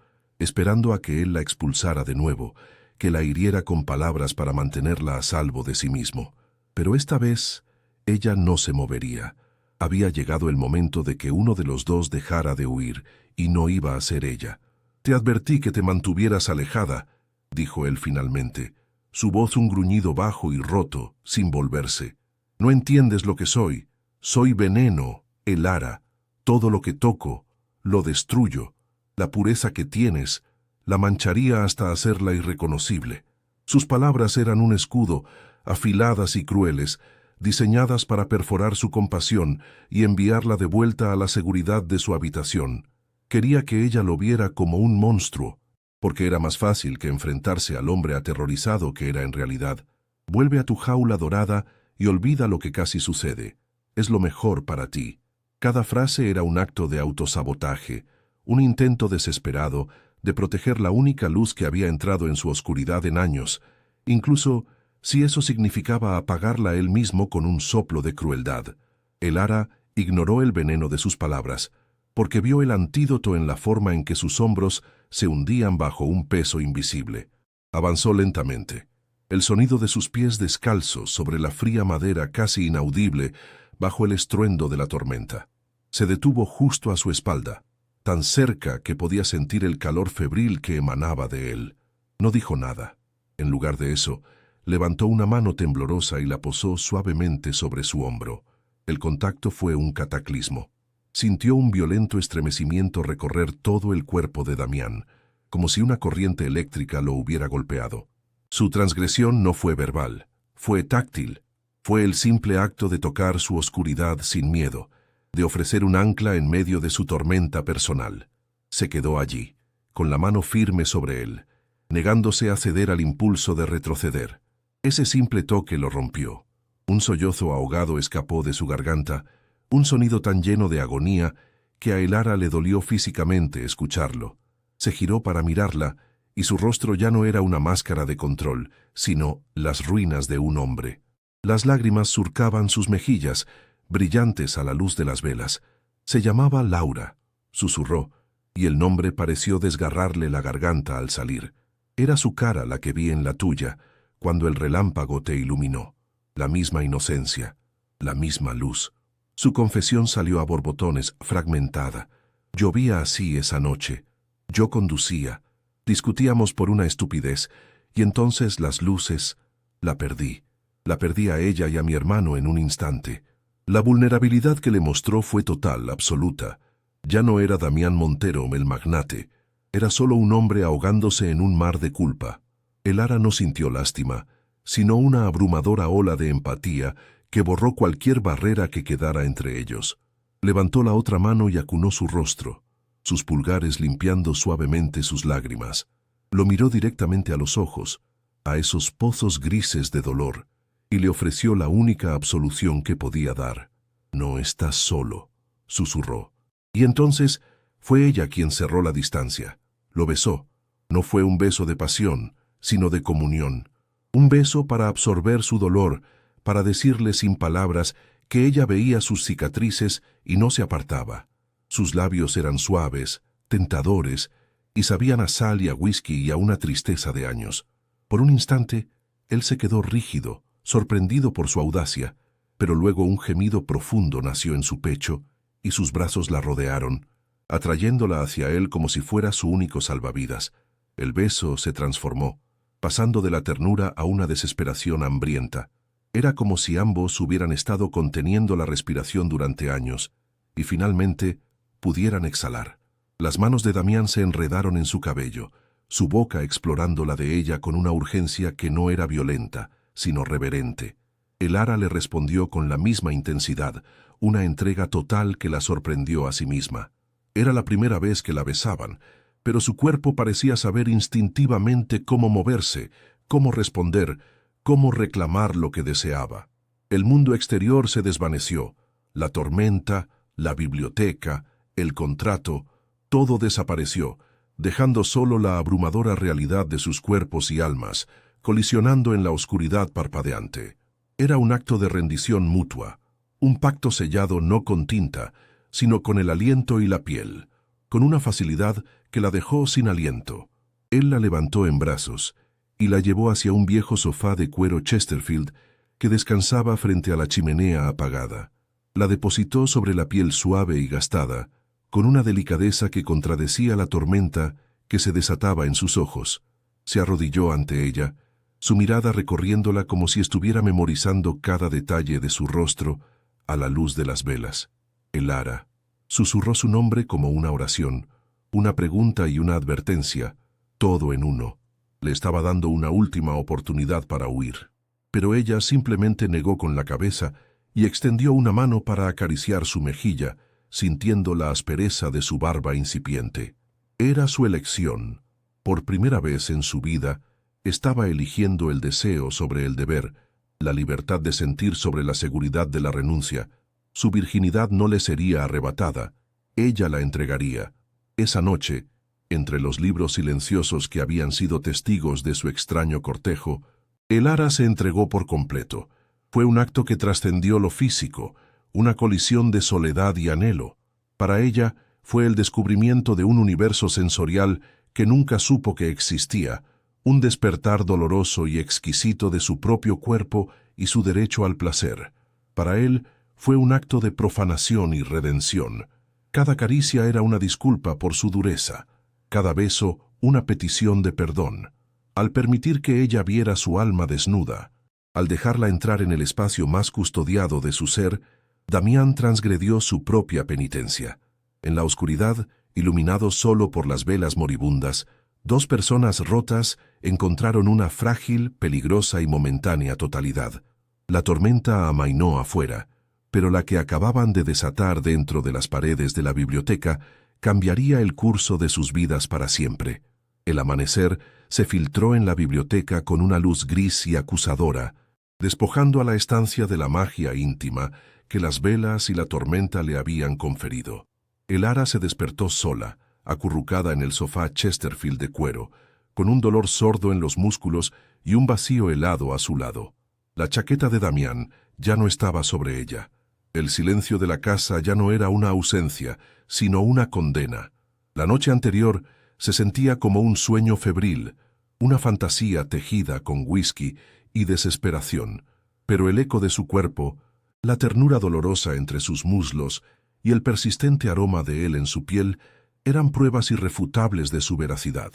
a que él la expulsara de nuevo, que la hiriera con palabras para mantenerla a salvo de sí mismo. Pero esta vez, ella no se movería. Había llegado el momento de que uno de los dos dejara de huir, y no iba a ser ella. «Te advertí que te mantuvieras alejada», dijo él finalmente, su voz un gruñido bajo y roto, sin volverse. «No entiendes lo que soy. Soy veneno, Elara. Todo lo que toco, lo destruyo. La pureza que tienes, la mancharía hasta hacerla irreconocible». Sus palabras eran un escudo, afiladas y crueles, diseñadas para perforar su compasión y enviarla de vuelta a la seguridad de su habitación. Quería que ella lo viera como un monstruo, porque era más fácil que enfrentarse al hombre aterrorizado que era en realidad. «Vuelve a tu jaula dorada y olvida lo que casi sucede. Es lo mejor para ti». Cada frase era un acto de autosabotaje, un intento desesperado de proteger la única luz que había entrado en su oscuridad en años, incluso si eso significaba apagarla él mismo con un soplo de crueldad. Elara ignoró el veneno de sus palabras, porque vio el antídoto en la forma en que sus hombros se hundían bajo un peso invisible. Avanzó lentamente. El sonido de sus pies descalzos sobre la fría madera casi inaudible bajo el estruendo de la tormenta. Se detuvo justo a su espalda, tan cerca que podía sentir el calor febril que emanaba de él. No dijo nada. En lugar de eso, levantó una mano temblorosa y la posó suavemente sobre su hombro. El contacto fue un cataclismo. Sintió un violento estremecimiento recorrer todo el cuerpo de Damián, como si una corriente eléctrica lo hubiera golpeado. Su transgresión no fue verbal, fue táctil. Fue el simple acto de tocar su oscuridad sin miedo, de ofrecer un ancla en medio de su tormenta personal. Se quedó allí, con la mano firme sobre él, negándose a ceder al impulso de retroceder. Ese simple toque lo rompió. Un sollozo ahogado escapó de su garganta, un sonido tan lleno de agonía que a Elara le dolió físicamente escucharlo. Se giró para mirarla, y su rostro ya no era una máscara de control, sino las ruinas de un hombre. Las lágrimas surcaban sus mejillas, brillantes a la luz de las velas. «Se llamaba Laura», susurró, y el nombre pareció desgarrarle la garganta al salir. «Era su cara la que vi en la tuya, cuando el relámpago te iluminó. La misma inocencia, la misma luz». Su confesión salió a borbotones, fragmentada. «Llovía así esa noche. Yo conducía. Discutíamos por una estupidez, y entonces las luces... La perdí. La perdí a ella y a mi hermano en un instante». La vulnerabilidad que le mostró fue total, absoluta. Ya no era Damián Montero, el magnate. Era solo un hombre ahogándose en un mar de culpa. Elara no sintió lástima, sino una abrumadora ola de empatía que borró cualquier barrera que quedara entre ellos. Levantó la otra mano y acunó su rostro, sus pulgares limpiando suavemente sus lágrimas. Lo miró directamente a los ojos, a esos pozos grises de dolor, y le ofreció la única absolución que podía dar. «No estás solo», susurró. Y entonces fue ella quien cerró la distancia. Lo besó. No fue un beso de pasión, sino de comunión. Un beso para absorber su dolor, para decirle sin palabras que ella veía sus cicatrices y no se apartaba. Sus labios eran suaves, tentadores, y sabían a sal y a whisky y a una tristeza de años. Por un instante, él se quedó rígido, sorprendido por su audacia, pero luego un gemido profundo nació en su pecho y sus brazos la rodearon, atrayéndola hacia él como si fuera su único salvavidas. El beso se transformó, pasando de la ternura a una desesperación hambrienta. Era como si ambos hubieran estado conteniendo la respiración durante años, y finalmente pudieran exhalar. Las manos de Damián se enredaron en su cabello, su boca explorando la de ella con una urgencia que no era violenta, sino reverente. Elara le respondió con la misma intensidad, una entrega total que la sorprendió a sí misma. Era la primera vez que la besaban, pero su cuerpo parecía saber instintivamente cómo moverse, cómo responder, cómo reclamar lo que deseaba. El mundo exterior se desvaneció. La tormenta, la biblioteca, el contrato, todo desapareció, dejando solo la abrumadora realidad de sus cuerpos y almas, colisionando en la oscuridad parpadeante. Era un acto de rendición mutua, un pacto sellado no con tinta, sino con el aliento y la piel, con una facilidad que la dejó sin aliento. Él la levantó en brazos y la llevó hacia un viejo sofá de cuero Chesterfield que descansaba frente a la chimenea apagada. La depositó sobre la piel suave y gastada, con una delicadeza que contradecía la tormenta que se desataba en sus ojos. Se arrodilló ante ella, su mirada recorriéndola como si estuviera memorizando cada detalle de su rostro a la luz de las velas. Elara. Susurró su nombre como una oración, una pregunta y una advertencia, todo en uno. Le estaba dando una última oportunidad para huir. Pero ella simplemente negó con la cabeza y extendió una mano para acariciar su mejilla, sintiendo la aspereza de su barba incipiente. Era su elección. Por primera vez en su vida, estaba eligiendo el deseo sobre el deber, la libertad de sentir sobre la seguridad de la renuncia. Su virginidad no le sería arrebatada, ella la entregaría. Esa noche, entre los libros silenciosos que habían sido testigos de su extraño cortejo, Elara se entregó por completo. Fue un acto que trascendió lo físico, una colisión de soledad y anhelo. Para ella, fue el descubrimiento de un universo sensorial que nunca supo que existía, un despertar doloroso y exquisito de su propio cuerpo y su derecho al placer. Para él, fue un acto de profanación y redención. Cada caricia era una disculpa por su dureza, cada beso una petición de perdón. Al permitir que ella viera su alma desnuda, al dejarla entrar en el espacio más custodiado de su ser, Damián transgredió su propia penitencia. En la oscuridad, iluminado solo por las velas moribundas, dos personas rotas encontraron una frágil, peligrosa y momentánea totalidad. La tormenta amainó afuera, pero la que acababan de desatar dentro de las paredes de la biblioteca cambiaría el curso de sus vidas para siempre. El amanecer se filtró en la biblioteca con una luz gris y acusadora, despojando a la estancia de la magia íntima que las velas y la tormenta le habían conferido. Elara se despertó sola, acurrucada en el sofá Chesterfield de cuero, con un dolor sordo en los músculos y un vacío helado a su lado. La chaqueta de Damián ya no estaba sobre ella. El silencio de la casa ya no era una ausencia, sino una condena. La noche anterior se sentía como un sueño febril, una fantasía tejida con whisky y desesperación, pero el eco de su cuerpo, la ternura dolorosa entre sus muslos y el persistente aroma de él en su piel eran pruebas irrefutables de su veracidad.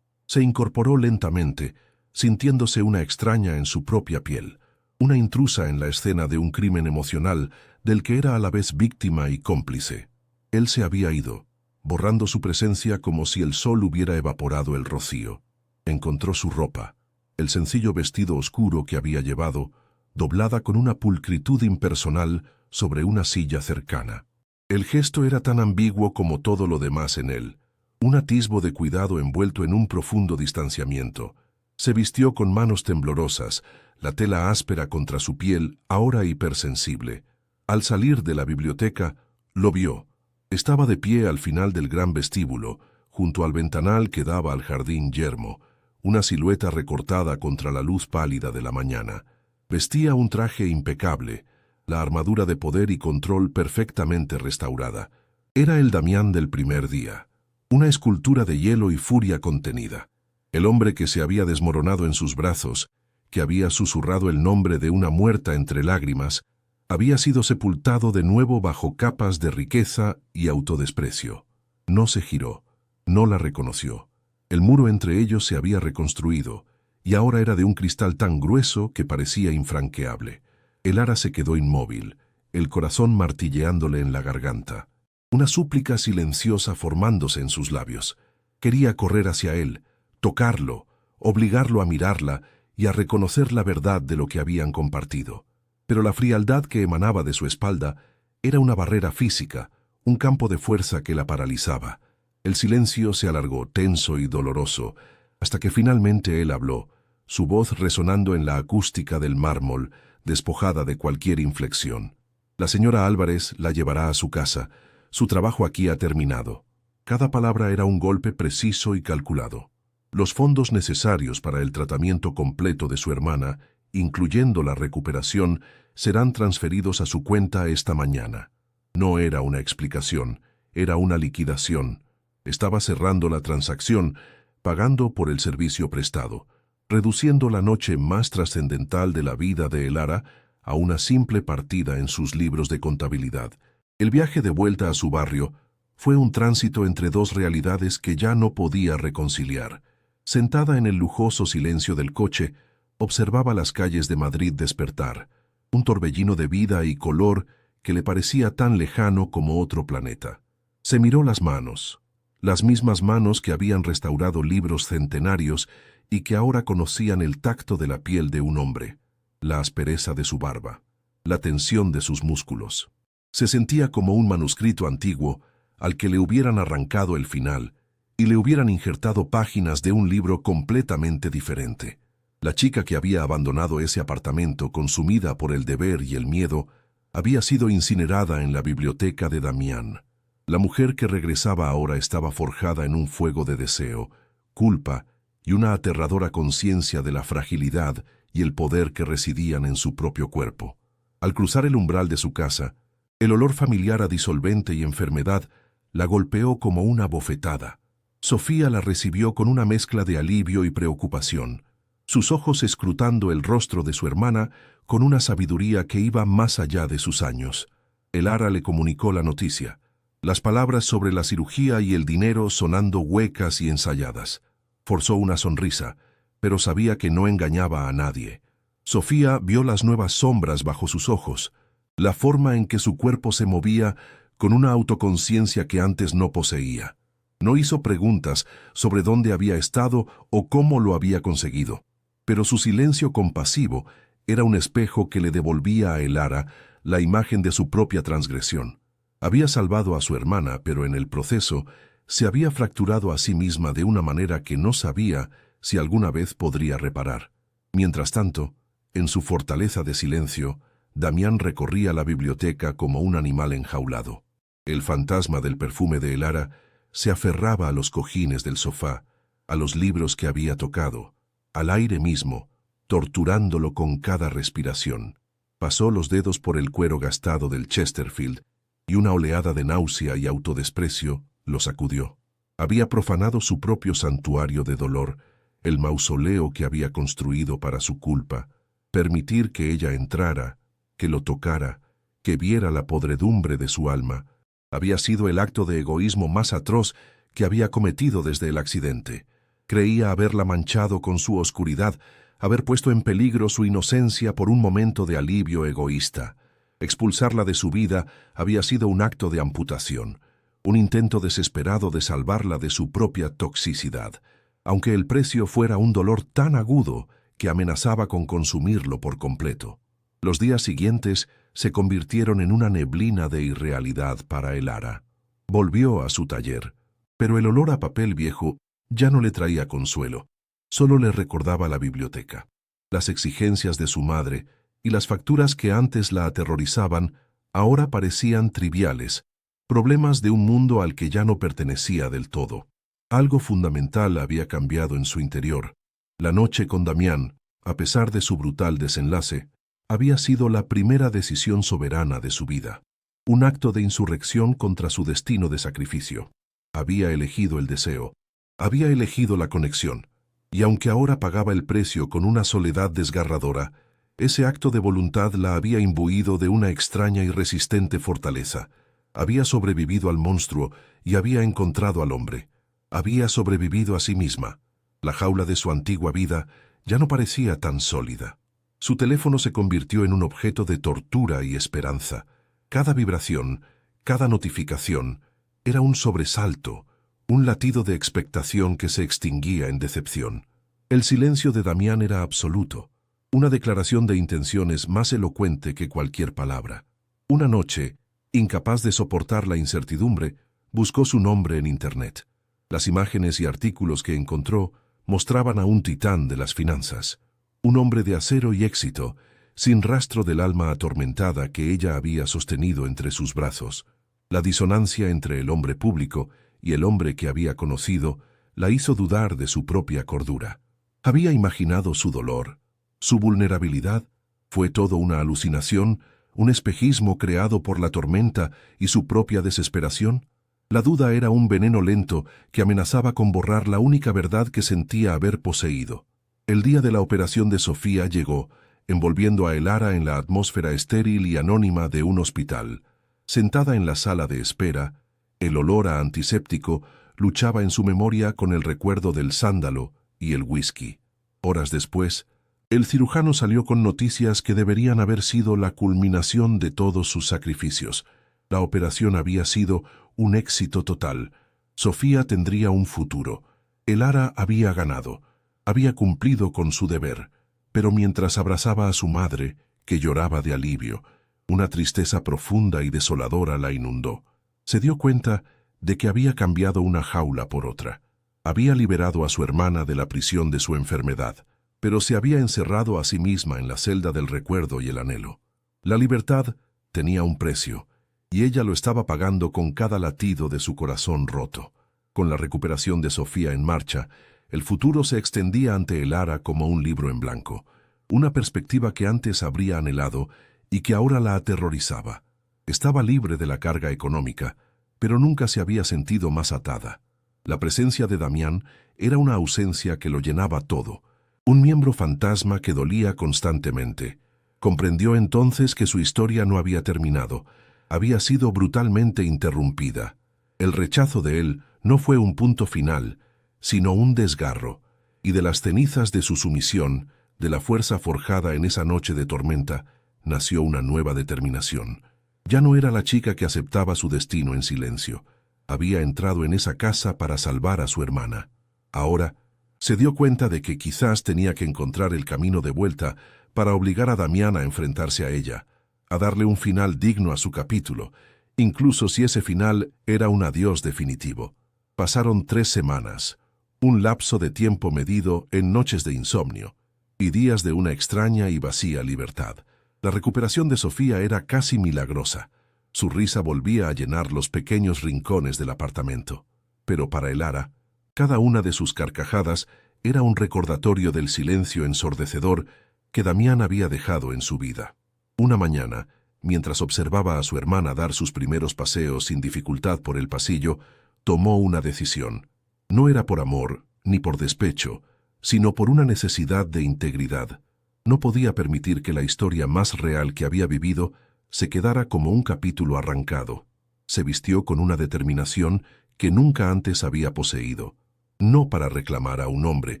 Se incorporó lentamente, sintiéndose una extraña en su propia piel, una intrusa en la escena de un crimen emocional del que era a la vez víctima y cómplice. Él se había ido, borrando su presencia como si el sol hubiera evaporado el rocío. Encontró su ropa, el sencillo vestido oscuro que había llevado, doblada con una pulcritud impersonal sobre una silla cercana. El gesto era tan ambiguo como todo lo demás en él, un atisbo de cuidado envuelto en un profundo distanciamiento. Se vistió con manos temblorosas, la tela áspera contra su piel, ahora hipersensible. Al salir de la biblioteca, lo vio. Estaba de pie al final del gran vestíbulo, junto al ventanal que daba al jardín yermo, una silueta recortada contra la luz pálida de la mañana. Vestía un traje impecable, la armadura de poder y control perfectamente restaurada. Era el Damián del primer día, una escultura de hielo y furia contenida. El hombre que se había desmoronado en sus brazos, que había susurrado el nombre de una muerta entre lágrimas, había sido sepultado de nuevo bajo capas de riqueza y autodesprecio. No se giró, no la reconoció. El muro entre ellos se había reconstruido, y ahora era de un cristal tan grueso que parecía infranqueable. Elara se quedó inmóvil, el corazón martilleándole en la garganta. Una súplica silenciosa formándose en sus labios. Quería correr hacia él, tocarlo, obligarlo a mirarla y a reconocer la verdad de lo que habían compartido. Pero la frialdad que emanaba de su espalda era una barrera física, un campo de fuerza que la paralizaba. El silencio se alargó, tenso y doloroso, hasta que finalmente él habló, su voz resonando en la acústica del mármol, despojada de cualquier inflexión. La señora Álvarez la llevará a su casa. Su trabajo aquí ha terminado. Cada palabra era un golpe preciso y calculado. Los fondos necesarios para el tratamiento completo de su hermana incluyendo la recuperación, serán transferidos a su cuenta esta mañana. No era una explicación, era una liquidación. Estaba cerrando la transacción, pagando por el servicio prestado, reduciendo la noche más trascendental de la vida de Elara a una simple partida en sus libros de contabilidad. El viaje de vuelta a su barrio fue un tránsito entre dos realidades que ya no podía reconciliar. Sentada en el lujoso silencio del coche, observaba las calles de Madrid despertar, un torbellino de vida y color que le parecía tan lejano como otro planeta. Se miró las mismas manos que habían restaurado libros centenarios y que ahora conocían el tacto de la piel de un hombre, la aspereza de su barba, la tensión de sus músculos. Se sentía como un manuscrito antiguo al que le hubieran arrancado el final y le hubieran injertado páginas de un libro completamente diferente. La chica que había abandonado ese apartamento consumida por el deber y el miedo había sido incinerada en la biblioteca de Damián. La mujer que regresaba ahora estaba forjada en un fuego de deseo, culpa y una aterradora conciencia de la fragilidad y el poder que residían en su propio cuerpo. Al cruzar el umbral de su casa, el olor familiar a disolvente y enfermedad la golpeó como una bofetada. Sofía la recibió con una mezcla de alivio y preocupación, sus ojos escrutando el rostro de su hermana con una sabiduría que iba más allá de sus años. Elara le comunicó la noticia, las palabras sobre la cirugía y el dinero sonando huecas y ensayadas. Forzó una sonrisa, pero sabía que no engañaba a nadie. Sofía vio las nuevas sombras bajo sus ojos, la forma en que su cuerpo se movía con una autoconciencia que antes no poseía. No hizo preguntas sobre dónde había estado o cómo lo había conseguido, pero su silencio compasivo era un espejo que le devolvía a Elara la imagen de su propia transgresión. Había salvado a su hermana, pero en el proceso se había fracturado a sí misma de una manera que no sabía si alguna vez podría reparar. Mientras tanto, en su fortaleza de silencio, Damián recorría la biblioteca como un animal enjaulado. El fantasma del perfume de Elara se aferraba a los cojines del sofá, a los libros que había tocado, al aire mismo, torturándolo con cada respiración. Pasó los dedos por el cuero gastado del Chesterfield y una oleada de náusea y autodesprecio lo sacudió. Había profanado su propio santuario de dolor, el mausoleo que había construido para su culpa. Permitir que ella entrara, que lo tocara, que viera la podredumbre de su alma, había sido el acto de egoísmo más atroz que había cometido desde el accidente. Creía haberla manchado con su oscuridad, haber puesto en peligro su inocencia por un momento de alivio egoísta. Expulsarla de su vida había sido un acto de amputación, un intento desesperado de salvarla de su propia toxicidad, aunque el precio fuera un dolor tan agudo que amenazaba con consumirlo por completo. Los días siguientes se convirtieron en una neblina de irrealidad para Elara. Volvió a su taller, pero el olor a papel viejo ya no le traía consuelo, solo le recordaba la biblioteca, las exigencias de su madre y las facturas que antes la aterrorizaban ahora parecían triviales, problemas de un mundo al que ya no pertenecía del todo. Algo fundamental había cambiado en su interior. La noche con Damián, a pesar de su brutal desenlace, había sido la primera decisión soberana de su vida, un acto de insurrección contra su destino de sacrificio. Había elegido el deseo, había elegido la conexión, y aunque ahora pagaba el precio con una soledad desgarradora, ese acto de voluntad la había imbuido de una extraña y resistente fortaleza. Había sobrevivido al monstruo y había encontrado al hombre. Había sobrevivido a sí misma. La jaula de su antigua vida ya no parecía tan sólida. Su teléfono se convirtió en un objeto de tortura y esperanza. Cada vibración, cada notificación, era un sobresalto, un latido de expectación que se extinguía en decepción. El silencio de Damián era absoluto, una declaración de intenciones más elocuente que cualquier palabra. Una noche, incapaz de soportar la incertidumbre, buscó su nombre en Internet. Las imágenes y artículos que encontró mostraban a un titán de las finanzas, un hombre de acero y éxito, sin rastro del alma atormentada que ella había sostenido entre sus brazos. La disonancia entre el hombre público y el hombre que había conocido la hizo dudar de su propia cordura. Había imaginado su dolor, Su vulnerabilidad fue todo una alucinación, un espejismo creado por la tormenta y su propia desesperación. La duda era un veneno lento que amenazaba con borrar la única verdad que sentía haber poseído. El día de la operación de Sofía llegó, envolviendo a Elara en la atmósfera estéril y anónima de un hospital. Sentada en la sala de espera, el olor a antiséptico luchaba en su memoria con el recuerdo del sándalo y el whisky. Horas después, el cirujano salió con noticias que deberían haber sido la culminación de todos sus sacrificios. La operación había sido un éxito total. Sofía tendría un futuro. Elara había ganado. Había cumplido con su deber. Pero mientras abrazaba a su madre, que lloraba de alivio, una tristeza profunda y desoladora la inundó. Se dio cuenta de que había cambiado una jaula por otra. Había liberado a su hermana de la prisión de su enfermedad, pero se había encerrado a sí misma en la celda del recuerdo y el anhelo. La libertad tenía un precio, y ella lo estaba pagando con cada latido de su corazón roto. Con la recuperación de Sofía en marcha, el futuro se extendía ante Elara como un libro en blanco, una perspectiva que antes habría anhelado y que ahora la aterrorizaba. Estaba libre de la carga económica, pero nunca se había sentido más atada. La presencia de Damián era una ausencia que lo llenaba todo, un miembro fantasma que dolía constantemente. Comprendió entonces que su historia no había terminado, había sido brutalmente interrumpida. El rechazo de él no fue un punto final, sino un desgarro, y de las cenizas de su sumisión, de la fuerza forjada en esa noche de tormenta, nació una nueva determinación. Ya no era la chica que aceptaba su destino en silencio. Había entrado en esa casa para salvar a su hermana. Ahora, se dio cuenta de que quizás tenía que encontrar el camino de vuelta para obligar a Damián a enfrentarse a ella, a darle un final digno a su capítulo, incluso si ese final era un adiós definitivo. Pasaron 3 semanas, un lapso de tiempo medido en noches de insomnio, y días de una extraña y vacía libertad. La recuperación de Sofía era casi milagrosa. Su risa volvía a llenar los pequeños rincones del apartamento. Pero para Elara, cada una de sus carcajadas era un recordatorio del silencio ensordecedor que Damián había dejado en su vida. Una mañana, mientras observaba a su hermana dar sus primeros paseos sin dificultad por el pasillo, tomó una decisión. No era por amor, ni por despecho, sino por una necesidad de integridad. No podía permitir que la historia más real que había vivido se quedara como un capítulo arrancado. Se vistió con una determinación que nunca antes había poseído. No para reclamar a un hombre,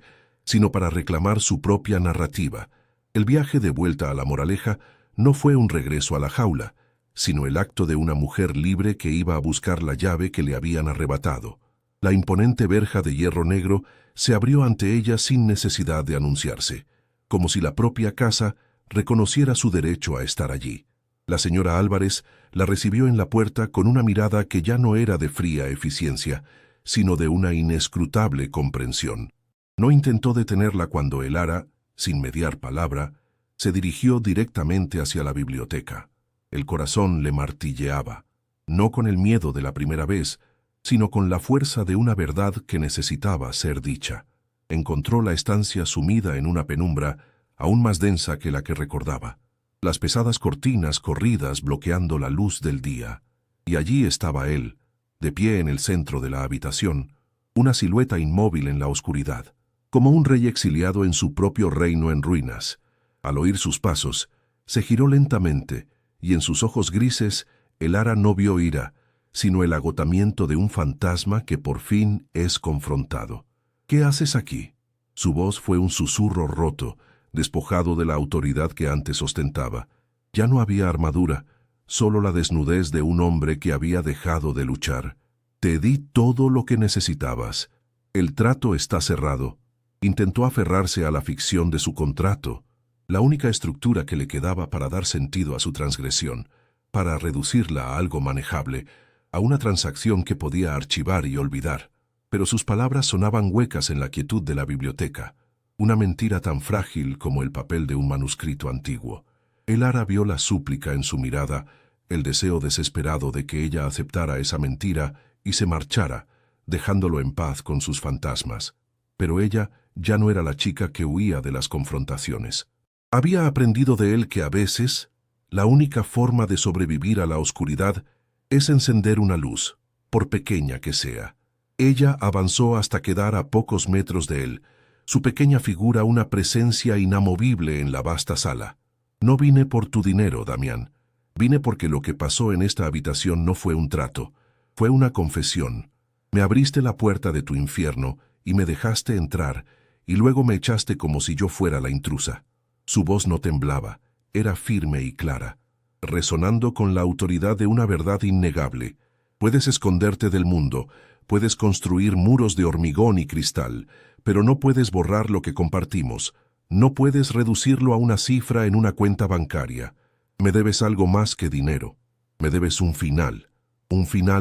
sino para reclamar su propia narrativa. El viaje de vuelta a la moraleja no fue un regreso a la jaula, sino el acto de una mujer libre que iba a buscar la llave que le habían arrebatado. La imponente verja de hierro negro se abrió ante ella sin necesidad de anunciarse, como si la propia casa reconociera su derecho a estar allí. La señora Álvarez la recibió en la puerta con una mirada que ya no era de fría eficiencia, sino de una inescrutable comprensión. No intentó detenerla cuando Elara, sin mediar palabra, se dirigió directamente hacia la biblioteca. El corazón le martilleaba, no con el miedo de la primera vez, sino con la fuerza de una verdad que necesitaba ser dicha. Encontró la estancia sumida en una penumbra aún más densa que la que recordaba. Las pesadas cortinas corridas bloqueando la luz del día. Y allí estaba él, de pie en el centro de la habitación, una silueta inmóvil en la oscuridad, como un rey exiliado en su propio reino en ruinas. Al oír sus pasos, se giró lentamente, y en sus ojos grises, Elara no vio ira, sino el agotamiento de un fantasma que por fin es confrontado. «¿Qué haces aquí?» Su voz fue un susurro roto, despojado de la autoridad que antes ostentaba. Ya no había armadura, solo la desnudez de un hombre que había dejado de luchar. «Te di todo lo que necesitabas. El trato está cerrado». Intentó aferrarse a la ficción de su contrato, la única estructura que le quedaba para dar sentido a su transgresión, para reducirla a algo manejable, a una transacción que podía archivar y olvidar. Pero sus palabras sonaban huecas en la quietud de la biblioteca, una mentira tan frágil como el papel de un manuscrito antiguo. Elara vio la súplica en su mirada, el deseo desesperado de que ella aceptara esa mentira y se marchara, dejándolo en paz con sus fantasmas. Pero ella ya no era la chica que huía de las confrontaciones. Había aprendido de él que a veces, la única forma de sobrevivir a la oscuridad es encender una luz, por pequeña que sea. Ella avanzó hasta quedar a pocos metros de él, su pequeña figura una presencia inamovible en la vasta sala. No vine por tu dinero, Damián. Vine porque lo que pasó en esta habitación no fue un trato, fue una confesión. Me abriste la puerta de tu infierno y me dejaste entrar, y luego me echaste como si yo fuera la intrusa. Su voz no temblaba, era firme y clara, resonando con la autoridad de una verdad innegable. Puedes esconderte del mundo, puedes construir muros de hormigón y cristal, pero no puedes borrar lo que compartimos, no puedes reducirlo a una cifra en una cuenta bancaria. Me debes algo más que dinero, me debes un final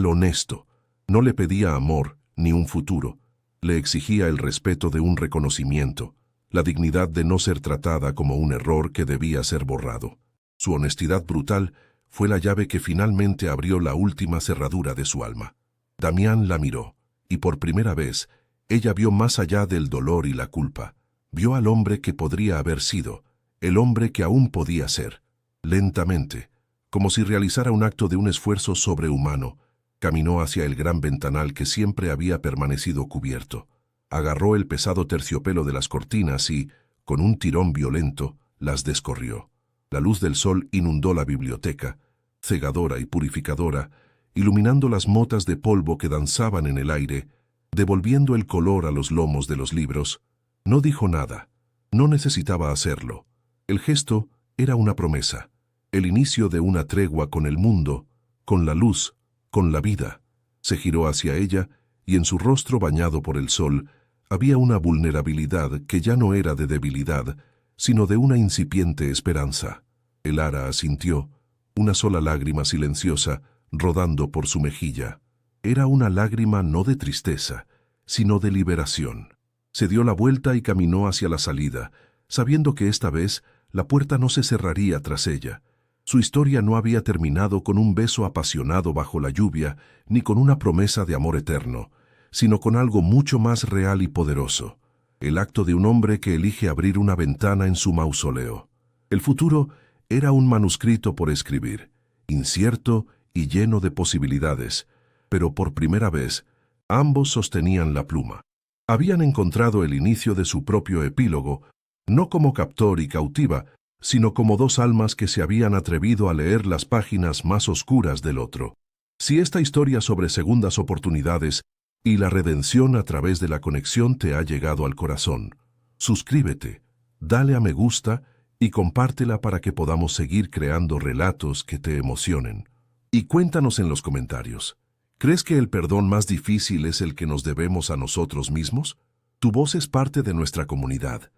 honesto. No le pedía amor ni un futuro, le exigía el respeto de un reconocimiento, la dignidad de no ser tratada como un error que debía ser borrado. Su honestidad brutal fue la llave que finalmente abrió la última cerradura de su alma. Damián la miró, y por primera vez, ella vio más allá del dolor y la culpa. Vio al hombre que podría haber sido, el hombre que aún podía ser. Lentamente, como si realizara un acto de un esfuerzo sobrehumano, caminó hacia el gran ventanal que siempre había permanecido cubierto. Agarró el pesado terciopelo de las cortinas y, con un tirón violento, las descorrió. La luz del sol inundó la biblioteca, cegadora y purificadora, iluminando las motas de polvo que danzaban en el aire, devolviendo el color a los lomos de los libros. No dijo nada, no necesitaba hacerlo. El gesto era una promesa, el inicio de una tregua con el mundo, con la luz, con la vida. Se giró hacia ella y en su rostro bañado por el sol había una vulnerabilidad que ya no era de debilidad, sino de una incipiente esperanza. Elara asintió, una sola lágrima silenciosa rodando por su mejilla. Era una lágrima no de tristeza, sino de liberación. Se dio la vuelta y caminó hacia la salida, sabiendo que esta vez la puerta no se cerraría tras ella. Su historia no había terminado con un beso apasionado bajo la lluvia, ni con una promesa de amor eterno, sino con algo mucho más real y poderoso, el acto de un hombre que elige abrir una ventana en su mausoleo. El futuro era un manuscrito por escribir, incierto y lleno de posibilidades, pero por primera vez, ambos sostenían la pluma. Habían encontrado el inicio de su propio epílogo, no como captor y cautiva, sino como dos almas que se habían atrevido a leer las páginas más oscuras del otro. Si esta historia sobre segundas oportunidades y la redención a través de la conexión te ha llegado al corazón, suscríbete, dale a me gusta y compártela para que podamos seguir creando relatos que te emocionen. Y cuéntanos en los comentarios, ¿crees que el perdón más difícil es el que nos debemos a nosotros mismos? Tu voz es parte de nuestra comunidad.